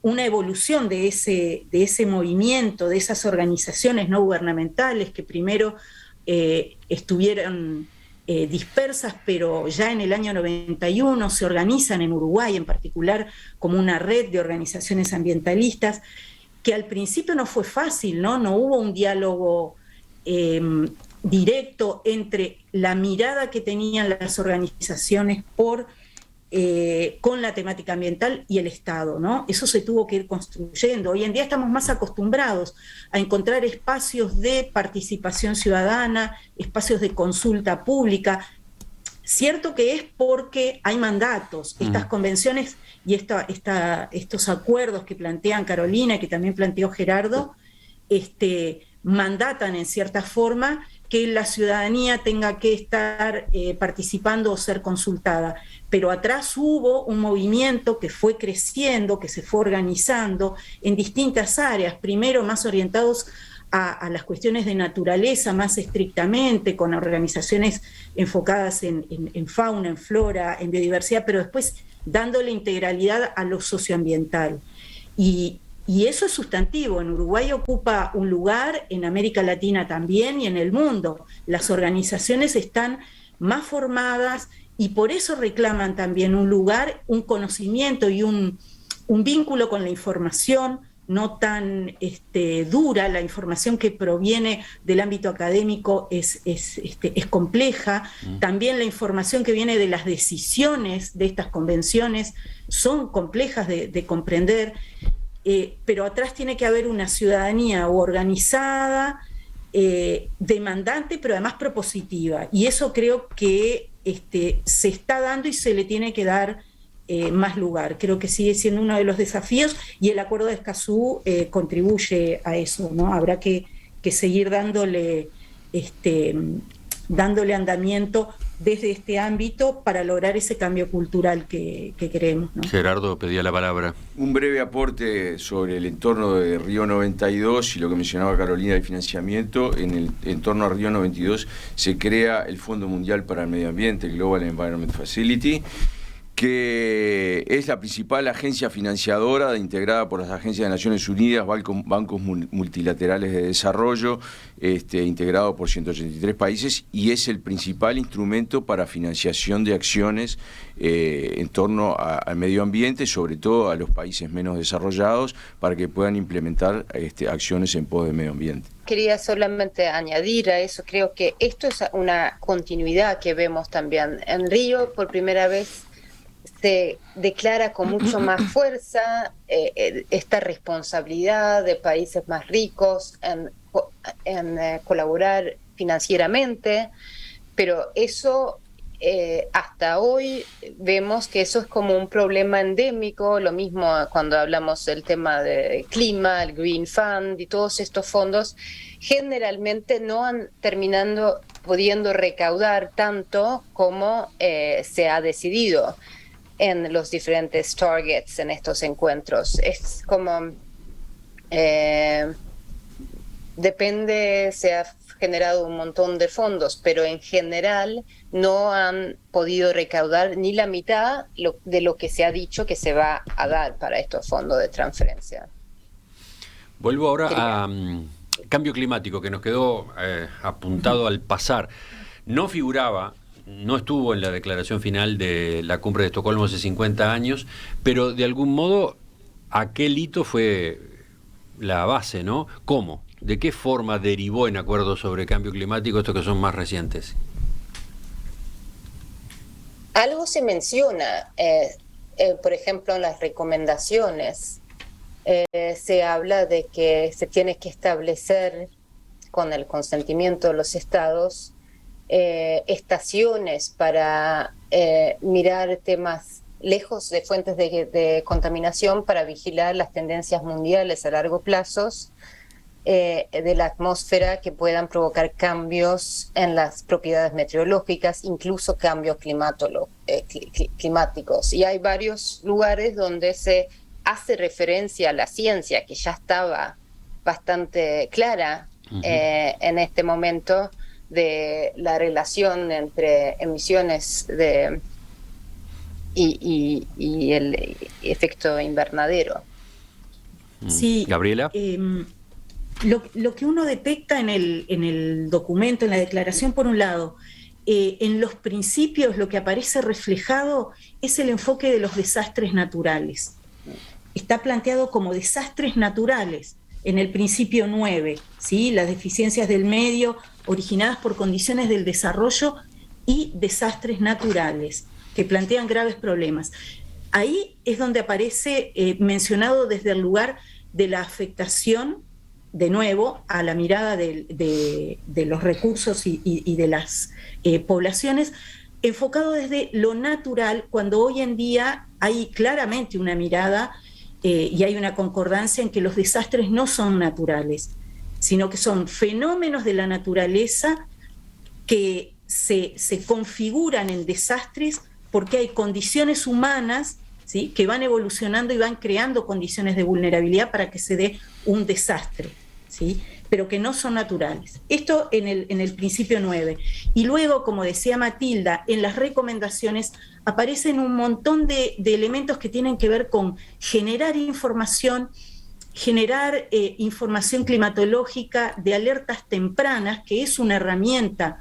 una evolución de ese movimiento, de esas organizaciones no gubernamentales que primero estuvieron dispersas, pero ya en el año 91 se organizan en Uruguay en particular como una red de organizaciones ambientalistas, que al principio no fue fácil, ¿no? No hubo un diálogo directo entre la mirada que tenían las organizaciones con la temática ambiental y el Estado, ¿no? Eso se tuvo que ir construyendo. Hoy en día estamos más acostumbrados a encontrar espacios de participación ciudadana, espacios de consulta pública. Cierto que es porque hay mandatos. Estas convenciones y estos acuerdos que plantean Carolina y que también planteó Gerardo, mandatan en cierta forma que la ciudadanía tenga que estar participando o ser consultada. Pero atrás hubo un movimiento que fue creciendo, que se fue organizando en distintas áreas, primero más orientados a las cuestiones de naturaleza más estrictamente, con organizaciones enfocadas en fauna, en flora, en biodiversidad, pero después dándole integralidad a lo socioambiental. Y eso es sustantivo. En Uruguay ocupa un lugar, en América Latina también y en el mundo. Las organizaciones están más formadas y por eso reclaman también un lugar, un conocimiento y un vínculo con la información no tan dura. La información que proviene del ámbito académico es compleja. También la información que viene de las decisiones de estas convenciones son complejas de comprender. Pero atrás tiene que haber una ciudadanía organizada, demandante, pero además propositiva. Y eso creo que se está dando y se le tiene que dar más lugar. Creo que sigue siendo uno de los desafíos y el Acuerdo de Escazú contribuye a eso, ¿no? Habrá que seguir dándole andamiento desde este ámbito para lograr ese cambio cultural que queremos, ¿no? Gerardo pedía la palabra. Un breve aporte sobre el entorno de Río 92 y lo que mencionaba Carolina del financiamiento. En el entorno a Río 92 se crea el Fondo Mundial para el Medio Ambiente, el Global Environment Facility, que es la principal agencia financiadora integrada por las agencias de Naciones Unidas, bancos multilaterales de desarrollo, integrado por 183 países, y es el principal instrumento para financiación de acciones en torno al medio ambiente, sobre todo a los países menos desarrollados, para que puedan implementar acciones en pos del medio ambiente. Quería solamente añadir a eso, creo que esto es una continuidad que vemos también. En Río, por primera vez, se declara con mucho más fuerza esta responsabilidad de países más ricos en colaborar financieramente, pero eso hasta hoy vemos que eso es como un problema endémico. Lo mismo cuando hablamos del tema de clima, el Green Fund y todos estos fondos, generalmente no han terminado pudiendo recaudar tanto como se ha decidido en los diferentes targets en estos encuentros. Es como depende, se ha generado un montón de fondos, pero en general no han podido recaudar ni la mitad de lo que se ha dicho que se va a dar para estos fondos de transferencia. Vuelvo ahora a cambio climático, que nos quedó apuntado al pasar. No figuraba no estuvo en la declaración final de la cumbre de Estocolmo hace 50 años, pero de algún modo aquel hito fue la base, ¿no? ¿Cómo? ¿De qué forma derivó en acuerdos sobre cambio climático estos que son más recientes? Algo se menciona, por ejemplo, en las recomendaciones. Se habla de que se tiene que establecer, con el consentimiento de los estados, estaciones para mirar temas lejos de fuentes de contaminación, para vigilar las tendencias mundiales a largo plazo de la atmósfera que puedan provocar cambios en las propiedades meteorológicas, incluso cambios climáticos. Y hay varios lugares donde se hace referencia a la ciencia, que ya estaba bastante clara en este momento, de la relación entre emisiones y el efecto invernadero. Sí, Gabriela. Lo que uno detecta en el documento, en la declaración, por un lado, en los principios lo que aparece reflejado es el enfoque de los desastres naturales. Está planteado como desastres naturales en el principio 9, ¿sí? Las deficiencias del medio originadas por condiciones del desarrollo y desastres naturales que plantean graves problemas. Ahí es donde aparece mencionado desde el lugar de la afectación, de nuevo, a la mirada de los recursos y de las poblaciones, enfocado desde lo natural, cuando hoy en día hay claramente una mirada y hay una concordancia en que los desastres no son naturales, sino que son fenómenos de la naturaleza que se configuran en desastres porque hay condiciones humanas, ¿sí?, que van evolucionando y van creando condiciones de vulnerabilidad para que se dé un desastre, ¿sí?, pero que no son naturales. Esto en el principio 9. Y luego, como decía Matilda, en las recomendaciones aparecen un montón de elementos que tienen que ver con generar información climatológica de alertas tempranas, que es una herramienta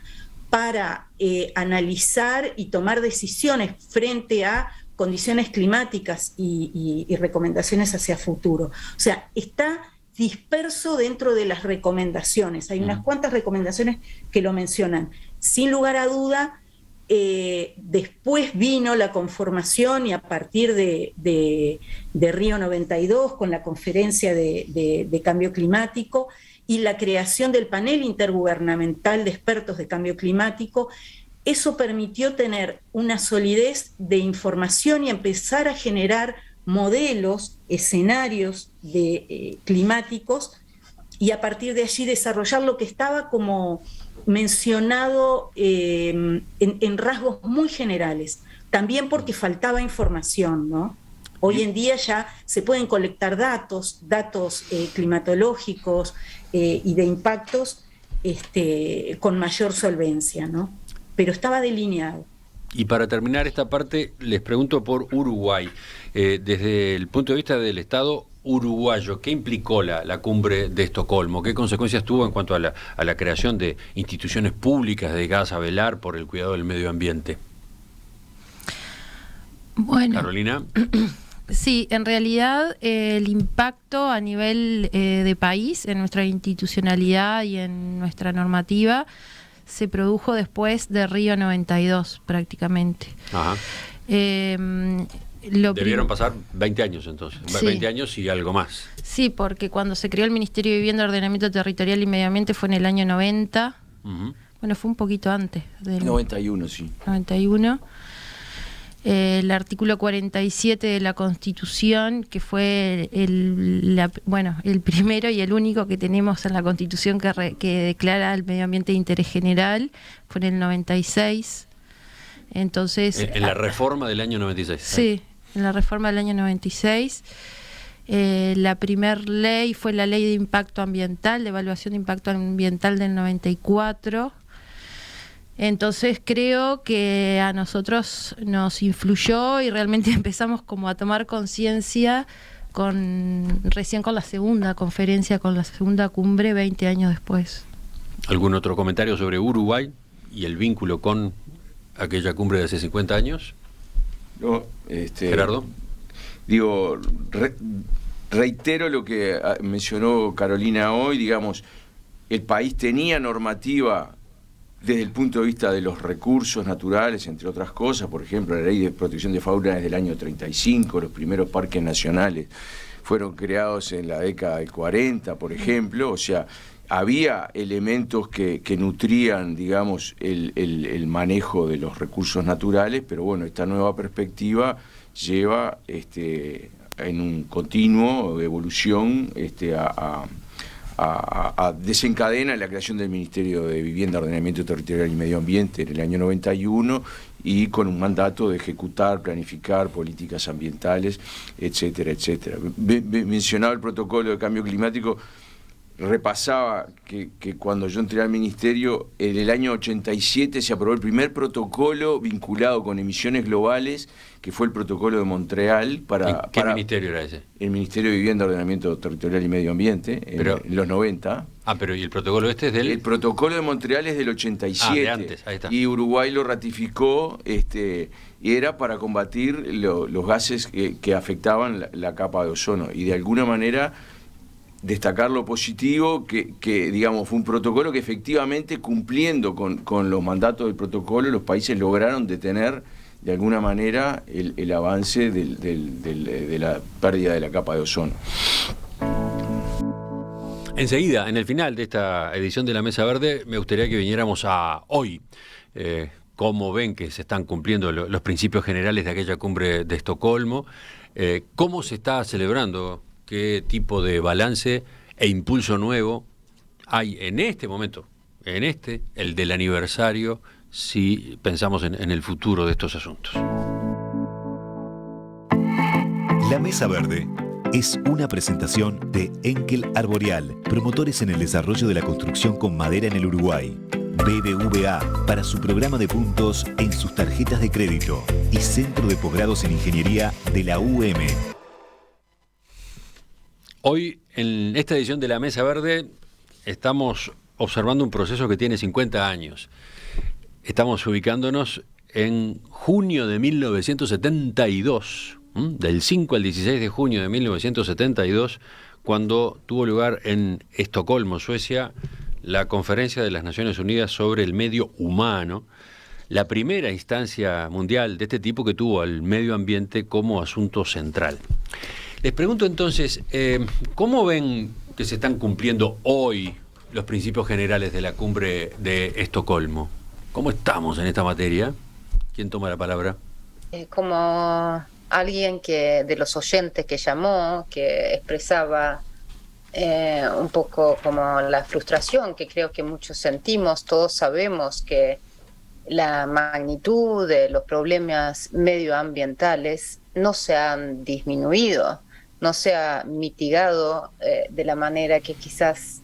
para analizar y tomar decisiones frente a condiciones climáticas y recomendaciones hacia futuro. O sea, está disperso dentro de las recomendaciones. Hay unas cuantas recomendaciones que lo mencionan. Sin lugar a duda, después vino la conformación, y a partir de Río 92, con la conferencia de cambio climático y la creación del panel intergubernamental de expertos de cambio climático, eso permitió tener una solidez de información y empezar a generar modelos, escenarios climáticos, y a partir de allí desarrollar lo que estaba como mencionado en rasgos muy generales, también porque faltaba información, ¿no? Hoy en día ya se pueden colectar datos climatológicos y de impactos con mayor solvencia, ¿no? Pero estaba delineado. Y para terminar esta parte, les pregunto por Uruguay. Desde el punto de vista del Estado uruguayo, ¿qué implicó la cumbre de Estocolmo? ¿Qué consecuencias tuvo en cuanto a la creación de instituciones públicas dedicadas a velar por el cuidado del medio ambiente? Bueno, Carolina. Sí, en realidad el impacto a nivel de país, en nuestra institucionalidad y en nuestra normativa, se produjo después de Río 92 prácticamente. Ajá. Debieron pasar 20 años entonces, sí. 20 años y algo más. Sí, porque cuando se creó el Ministerio de Vivienda, Ordenamiento Territorial y Medio Ambiente fue en el año 90. Uh-huh. Bueno, fue un poquito antes. Del 91, sí. 91. El artículo 47 de la Constitución, que fue el primero y el único que tenemos en la Constitución que declara el medio ambiente de interés general, fue en el 96. Entonces, en la reforma del año 96. Sí, en la reforma del año 96. La primer ley fue la Ley de Impacto Ambiental, de Evaluación de Impacto Ambiental del 94. Entonces creo que a nosotros nos influyó y realmente empezamos como a tomar conciencia recién con la segunda conferencia, con la segunda cumbre, 20 años después. ¿Algún otro comentario sobre Uruguay y el vínculo con aquella cumbre de hace 50 años? No, Gerardo. Digo, reitero lo que mencionó Carolina hoy, digamos, el país tenía normativa desde el punto de vista de los recursos naturales, entre otras cosas, por ejemplo, la ley de protección de fauna es del año 35, los primeros parques nacionales fueron creados en la década del 40, por ejemplo, o sea, había elementos que nutrían, digamos, el manejo de los recursos naturales, pero bueno, esta nueva perspectiva lleva en un continuo de evolución a desencadena la creación del Ministerio de Vivienda, Ordenamiento Territorial y Medio Ambiente en el año 91 y con un mandato de ejecutar, planificar políticas ambientales, etcétera, etcétera. Mencionaba el protocolo de cambio climático, repasaba que cuando yo entré al Ministerio, en el año 87 se aprobó el primer protocolo vinculado con emisiones globales, que fue el protocolo de Montreal. ¿Qué ministerio era ese? El Ministerio de Vivienda, Ordenamiento Territorial y Medio Ambiente, en los 90. Pero ¿y el protocolo este es del...? El protocolo de Montreal es del 87. De antes, ahí está. Y Uruguay lo ratificó, y era para combatir los gases que afectaban la capa de ozono. Y de alguna manera destacar lo positivo, que digamos fue un protocolo que efectivamente, cumpliendo con los mandatos del protocolo, los países lograron detener de alguna manera el avance de la pérdida de la capa de ozono. Enseguida, en el final de esta edición de La Mesa Verde, me gustaría que viniéramos a hoy. Cómo ven que se están cumpliendo los principios generales de aquella cumbre de Estocolmo, cómo se está celebrando, qué tipo de balance e impulso nuevo hay en este momento, el del aniversario, si pensamos en el futuro de estos asuntos. La Mesa Verde es una presentación de Enkel Arboreal, promotores en el desarrollo de la construcción con madera en el Uruguay. BBVA para su programa de puntos en sus tarjetas de crédito y Centro de Posgrados en Ingeniería de la UM. Hoy, en esta edición de La Mesa Verde, estamos observando un proceso que tiene 50 años. Estamos ubicándonos en junio de 1972, del 5 al 16 de junio de 1972, cuando tuvo lugar en Estocolmo, Suecia, la Conferencia de las Naciones Unidas sobre el Medio Humano, la primera instancia mundial de este tipo que tuvo al medio ambiente como asunto central. Les pregunto entonces, ¿cómo ven que se están cumpliendo hoy los principios generales de la cumbre de Estocolmo? ¿Cómo estamos en esta materia? ¿Quién toma la palabra? Como alguien de los oyentes que llamó, que expresaba un poco como la frustración que creo que muchos sentimos, todos sabemos que la magnitud de los problemas medioambientales no se han disminuido, no se ha mitigado de la manera que quizás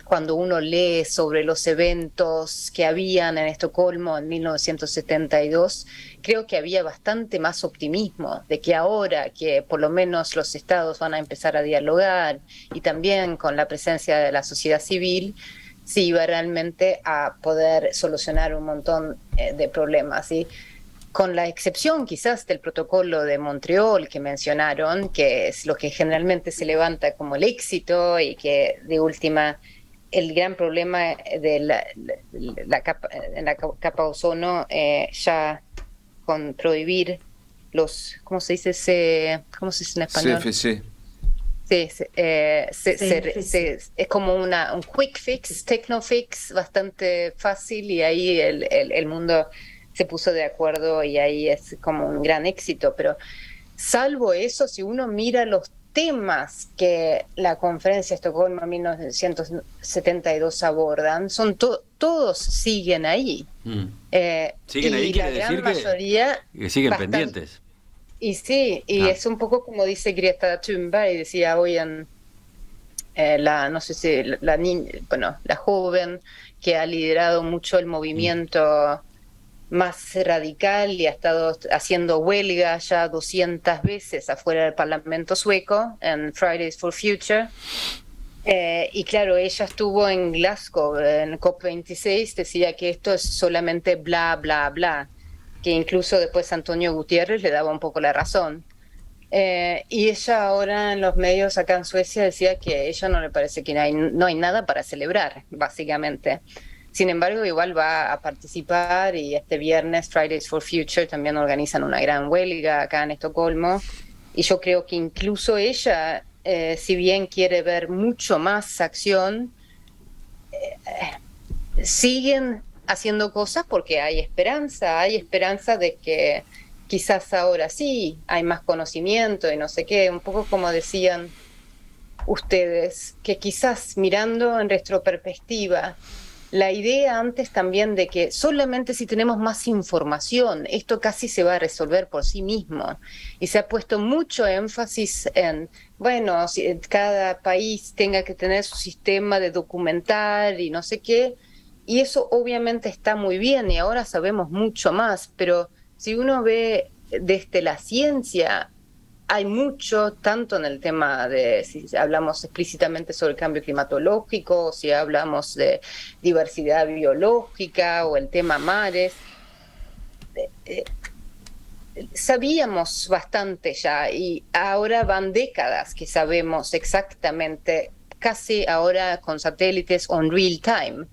cuando uno lee sobre los eventos que habían en Estocolmo en 1972, creo que había bastante más optimismo de que ahora que por lo menos los estados van a empezar a dialogar y también con la presencia de la sociedad civil, se iba realmente a poder solucionar un montón de problemas, ¿sí? Con la excepción quizás del protocolo de Montreal que mencionaron, que es lo que generalmente se levanta como el éxito y que de última el gran problema de la capa ozono, ya con prohibir ¿cómo se dice en español? CFC. Sí, es como un quick fix, techno fix, bastante fácil, y ahí el mundo se puso de acuerdo y ahí es como un gran éxito. Pero salvo eso, si uno mira los temas que la conferencia de Estocolmo en 1972 abordan, todos siguen ahí. Siguen ahí, quiere decir que siguen pendientes. Y sí, es un poco como dice Greta Thunberg, decía hoy en la joven que ha liderado mucho el movimiento más radical y ha estado haciendo huelga ya 200 veces afuera del Parlamento sueco en Fridays for Future. Y claro, ella estuvo en Glasgow, en COP26, decía que esto es solamente bla, bla, bla, que incluso después Antonio Gutiérrez le daba un poco la razón. Y ella ahora en los medios acá en Suecia decía que a ella no le parece que no hay nada para celebrar, básicamente. Sin embargo, igual va a participar y este viernes Fridays for Future también organizan una gran huelga acá en Estocolmo. Y yo creo que incluso ella, si bien quiere ver mucho más acción, siguen haciendo cosas porque hay esperanza de que quizás ahora sí hay más conocimiento y no sé qué, un poco como decían ustedes, que quizás mirando en retroperspectiva, la idea antes también de que solamente si tenemos más información, esto casi se va a resolver por sí mismo. Y se ha puesto mucho énfasis en, bueno, si cada país tenga que tener su sistema de documentar y no sé qué, y eso obviamente está muy bien y ahora sabemos mucho más, pero si uno ve desde la ciencia, hay mucho, tanto en el tema de, si hablamos explícitamente sobre el cambio climatológico, si hablamos de diversidad biológica o el tema mares, sabíamos bastante ya y ahora van décadas que sabemos exactamente, casi ahora con satélites on real time,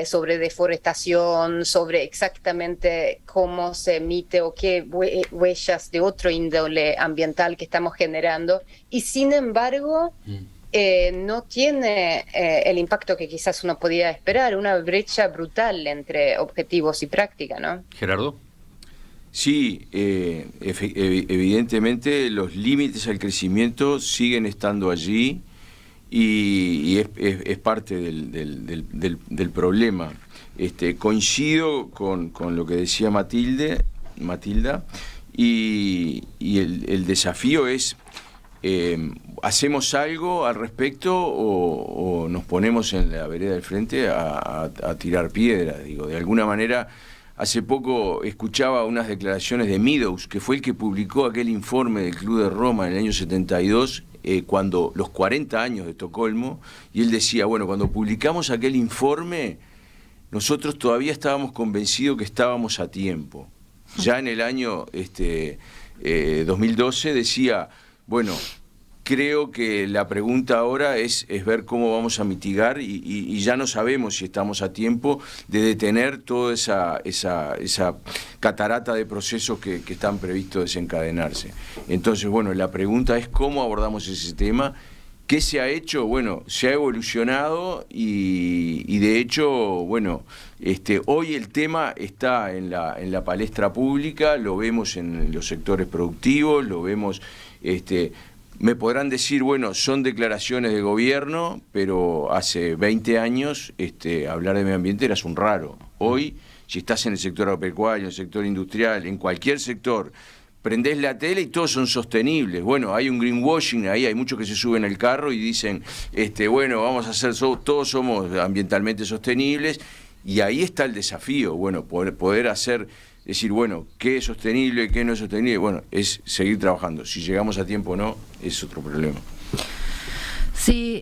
sobre deforestación, sobre exactamente cómo se emite o qué huellas de otro índole ambiental que estamos generando, y sin embargo no tiene el impacto que quizás uno podía esperar, una brecha brutal entre objetivos y práctica, ¿no? Gerardo. Sí, evidentemente los límites al crecimiento siguen estando allí. Y es parte del problema. Coincido con lo que decía Matilda, y el desafío es, ¿hacemos algo al respecto o nos ponemos en la vereda del frente a tirar piedras? Digo, de alguna manera, hace poco escuchaba unas declaraciones de Meadows, que fue el que publicó aquel informe del Club de Roma en el año 72, cuando los 40 años de Estocolmo, y él decía, bueno, cuando publicamos aquel informe, nosotros todavía estábamos convencidos que estábamos a tiempo. Ya en el año 2012 decía, bueno, creo que la pregunta ahora es ver cómo vamos a mitigar y ya no sabemos si estamos a tiempo de detener toda esa catarata de procesos que están previstos desencadenarse. Entonces, bueno, la pregunta es cómo abordamos ese tema. ¿Qué se ha hecho? Bueno, se ha evolucionado y de hecho, bueno, hoy el tema está en la palestra pública, lo vemos en los sectores productivos, lo vemos... Me podrán decir, bueno, son declaraciones de gobierno, pero hace 20 años hablar de medio ambiente era un raro. Hoy, si estás en el sector agropecuario, en el sector industrial, en cualquier sector, prendés la tele y todos son sostenibles. Bueno, hay un greenwashing ahí, hay muchos que se suben al carro y dicen, bueno, vamos a hacer, todos somos ambientalmente sostenibles, y ahí está el desafío, bueno, poder hacer... Decir, bueno, ¿qué es sostenible, qué no es sostenible? Bueno, es seguir trabajando. Si llegamos a tiempo o no, es otro problema. Sí,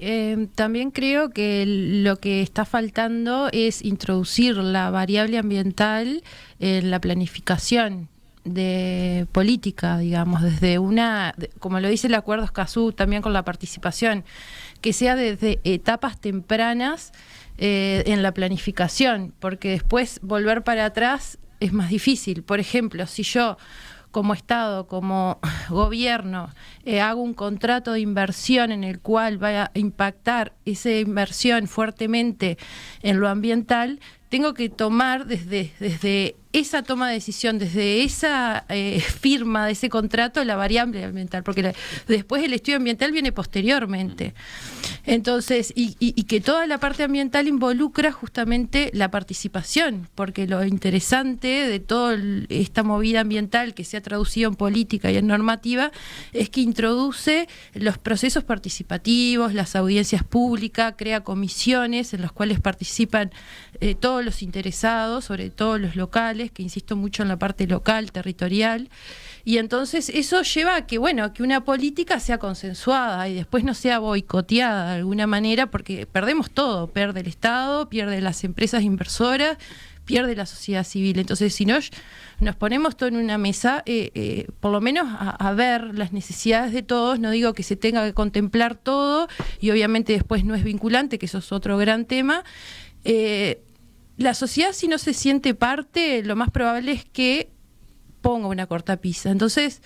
también creo que lo que está faltando es introducir la variable ambiental en la planificación de política, digamos, desde como lo dice el Acuerdo Escazú, también con la participación, que sea desde etapas tempranas en la planificación, porque después volver para atrás es más difícil. Por ejemplo, si yo como Estado, como gobierno, hago un contrato de inversión en el cual va a impactar esa inversión fuertemente en lo ambiental, tengo que tomar desde esa toma de decisión, desde esa firma de ese contrato, la variable ambiental, porque después el estudio ambiental viene posteriormente. Entonces, y que toda la parte ambiental involucra justamente la participación, porque lo interesante de toda esta movida ambiental que se ha traducido en política y en normativa es que introduce los procesos participativos, las audiencias públicas, crea comisiones en las cuales participan todos todos los interesados, sobre todo los locales, que insisto mucho en la parte local, territorial, y entonces eso lleva a que, bueno, que una política sea consensuada y después no sea boicoteada de alguna manera, porque perdemos todo, pierde el Estado, pierde las empresas inversoras, pierde la sociedad civil. Entonces, si no nos ponemos todo en una mesa, por lo menos a ver las necesidades de todos, no digo que se tenga que contemplar todo, y obviamente después no es vinculante, que eso es otro gran tema. La sociedad, si no se siente parte, lo más probable es que ponga una cortapisa. Entonces,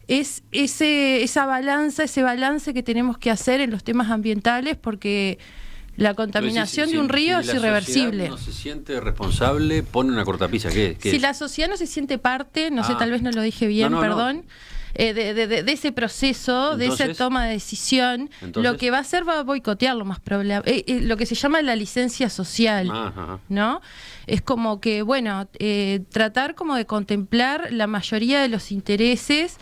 es esa balanza, ese balance que tenemos que hacer en los temas ambientales, porque la contaminación de un río es irreversible. Si la sociedad no se siente responsable, pone una cortapisa. ¿Qué si es? la sociedad no se siente parte, no sé, tal vez no lo dije bien, perdón. De ese proceso, entonces, de esa toma de decisión, lo que va a hacer va a boicotear lo más probable, lo que se llama la licencia social, ¿no? Es como que, bueno, tratar como de contemplar la mayoría de los intereses.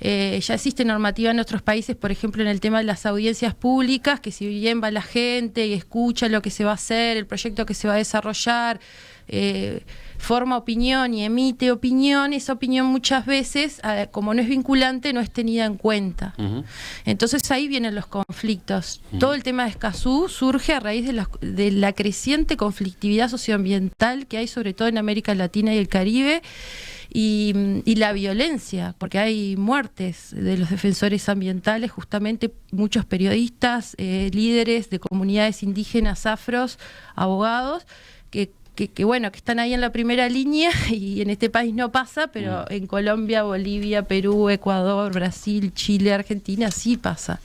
Ya existe normativa en otros países, por ejemplo, en el tema de las audiencias públicas, que si bien va la gente y escucha lo que se va a hacer, el proyecto que se va a desarrollar, forma opinión y emite opinión, esa opinión muchas veces, como no es vinculante, no es tenida en cuenta. Entonces ahí vienen los conflictos. Todo el tema de Escazú surge a raíz de la creciente conflictividad socioambiental que hay, sobre todo en América Latina y el Caribe, y la violencia, porque hay muertes de los defensores ambientales, justamente muchos periodistas, líderes de comunidades indígenas, afros, abogados, que bueno, que están ahí en la primera línea, y en este país no pasa, pero en Colombia, Bolivia, Perú, Ecuador, Brasil, Chile, Argentina sí pasa.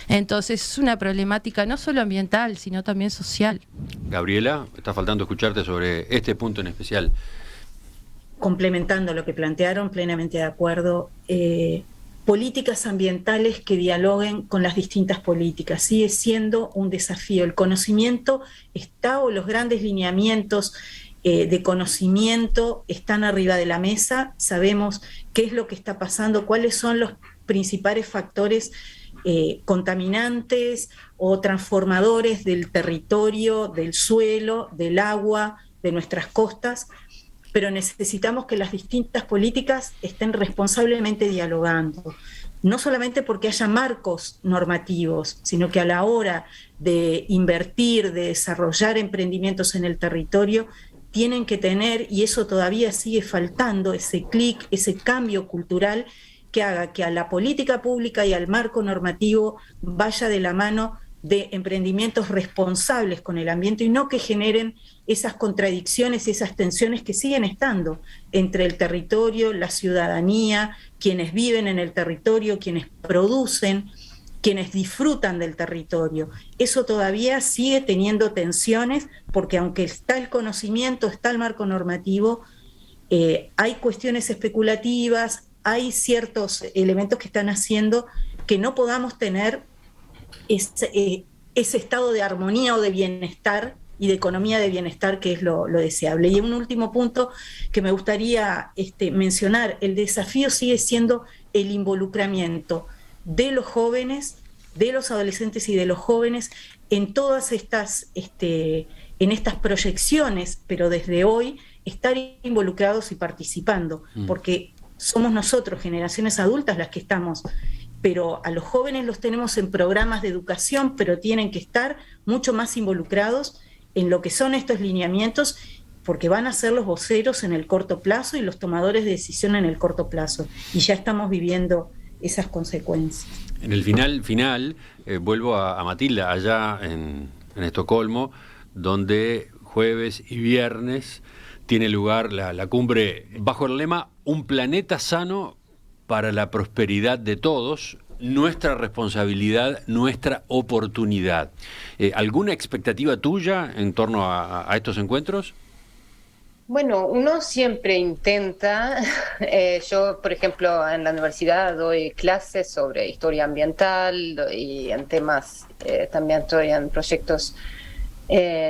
Entonces es una problemática no solo ambiental, sino también social. Gabriela, está faltando escucharte sobre este punto en especial. Complementando lo que plantearon, plenamente de acuerdo. Políticas ambientales que dialoguen con las distintas políticas. Sigue siendo un desafío. El conocimiento está, o los grandes lineamientos de conocimiento están arriba de la mesa. Sabemos qué es lo que está pasando, cuáles son los principales factores contaminantes o transformadores del territorio, del suelo, del agua, de nuestras costas, pero necesitamos que las distintas políticas estén responsablemente dialogando, no solamente porque haya marcos normativos, sino que a la hora de invertir, de desarrollar emprendimientos en el territorio, tienen que tener, y eso todavía sigue faltando, ese clic, ese cambio cultural que haga que a la política pública y al marco normativo vaya de la mano de emprendimientos responsables con el ambiente, y no que generen esas contradicciones y esas tensiones que siguen estando entre el territorio, la ciudadanía, quienes viven en el territorio, quienes producen, quienes disfrutan del territorio. Eso todavía sigue teniendo tensiones, porque aunque está el conocimiento, está el marco normativo, hay cuestiones especulativas, hay ciertos elementos que están haciendo que no podamos tener ese estado de armonía o de bienestar y de economía de bienestar, que es lo deseable. Y un último punto que me gustaría mencionar: el desafío sigue siendo el involucramiento de los jóvenes, de los adolescentes y de los jóvenes en todas estas, en estas proyecciones, pero desde hoy estar involucrados y participando, porque somos nosotros, generaciones adultas, las que estamos, pero a los jóvenes los tenemos en programas de educación, pero tienen que estar mucho más involucrados en lo que son estos lineamientos, porque van a ser los voceros en el corto plazo y los tomadores de decisión en el corto plazo, y ya estamos viviendo esas consecuencias. En el final, vuelvo a Matilda, allá en Estocolmo, donde jueves y viernes tiene lugar la cumbre bajo el lema Un planeta sano para la prosperidad de todos, nuestra responsabilidad, nuestra oportunidad. ¿Alguna expectativa tuya en torno a estos encuentros? Bueno, uno siempre intenta, yo por ejemplo en la universidad doy clases sobre historia ambiental y en temas, también estoy en proyectos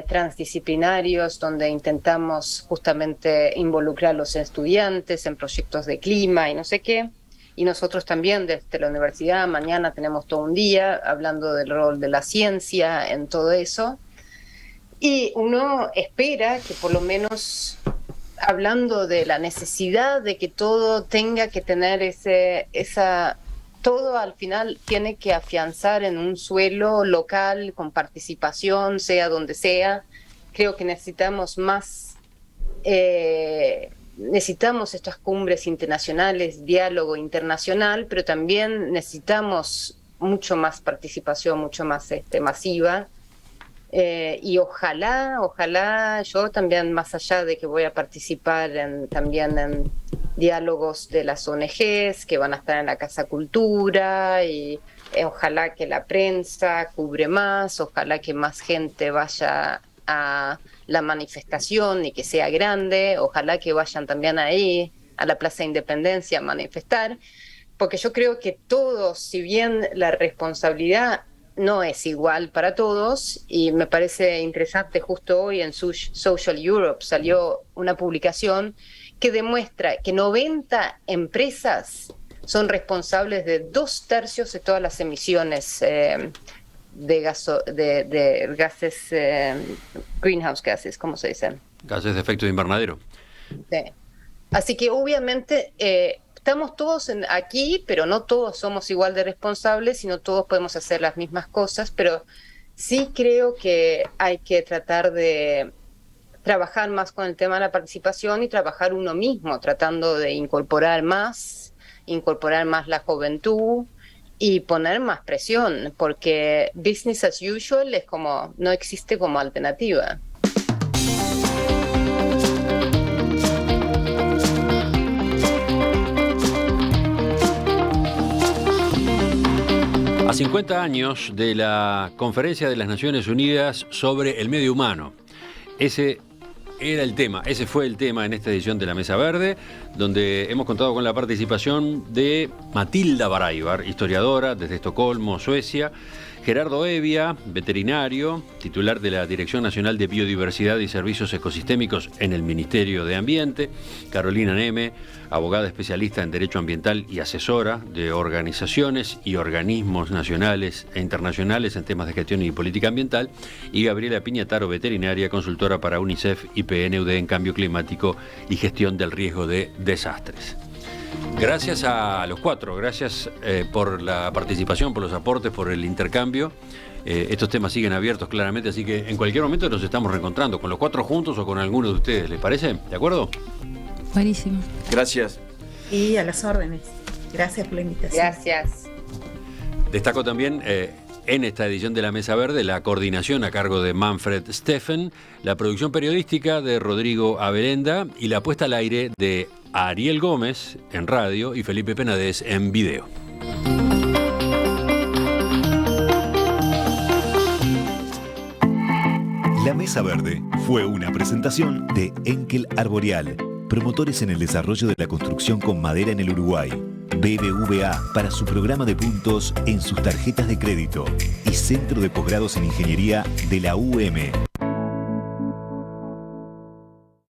transdisciplinarios donde intentamos justamente involucrar a los estudiantes en proyectos de clima y no sé qué. Y nosotros también desde la universidad mañana tenemos todo un día hablando del rol de la ciencia en todo eso. Y uno espera que por lo menos, hablando de la necesidad de que todo tenga que tener todo al final tiene que afianzar en un suelo local con participación, sea donde sea. Creo que necesitamos más, necesitamos estas cumbres internacionales, diálogo internacional, pero también necesitamos mucho más participación, mucho más masiva. Y ojalá yo también, más allá de que voy a participar también en diálogos de las ONGs que van a estar en la Casa Cultura, y ojalá que la prensa cubre más, ojalá que más gente vaya a la manifestación y que sea grande, ojalá que vayan también ahí a la Plaza Independencia a manifestar, porque yo creo que todos, si bien la responsabilidad no es igual para todos, y me parece interesante, justo hoy en Social Europe salió una publicación que demuestra que 90 empresas son responsables de 2/3 de todas las emisiones de gases, greenhouse gases, ¿cómo se dicen? Gases de efecto invernadero. Sí. Así que obviamente estamos todos aquí, pero no todos somos igual de responsables, sino todos podemos hacer las mismas cosas, pero sí creo que hay que tratar de trabajar más con el tema de la participación y trabajar uno mismo, tratando de incorporar más la juventud y poner más presión, porque business as usual es como, no existe como alternativa. A 50 años de la Conferencia de las Naciones Unidas sobre el Medio Humano. Ese fue el tema en esta edición de La Mesa Verde, donde hemos contado con la participación de Matilda Braibar, historiadora desde Estocolmo, Suecia, Gerardo Evia, veterinario, titular de la Dirección Nacional de Biodiversidad y Servicios Ecosistémicos en el Ministerio de Ambiente, Carolina Neme, abogada especialista en Derecho Ambiental y asesora de organizaciones y organismos nacionales e internacionales en temas de gestión y política ambiental, y Gabriela Piñataro, veterinaria, consultora para UNICEF y PNUD en Cambio Climático y Gestión del Riesgo de Desastres. Gracias a los cuatro, gracias por la participación, por los aportes, por el intercambio. Estos temas siguen abiertos claramente, así que en cualquier momento nos estamos reencontrando con los cuatro juntos o con alguno de ustedes, ¿les parece? ¿De acuerdo? Buenísimo. Gracias. Y a las órdenes. Gracias por la invitación. Gracias. Destaco también en esta edición de La Mesa Verde la coordinación a cargo de Manfred Steffen, la producción periodística de Rodrigo Abelenda y la puesta al aire de Ariel Gómez en radio y Felipe Penades en video. La Mesa Verde fue una presentación de Enkel Arboreal, promotores en el desarrollo de la construcción con madera en el Uruguay. BBVA para su programa de puntos en sus tarjetas de crédito y Centro de Posgrados en Ingeniería de la UM.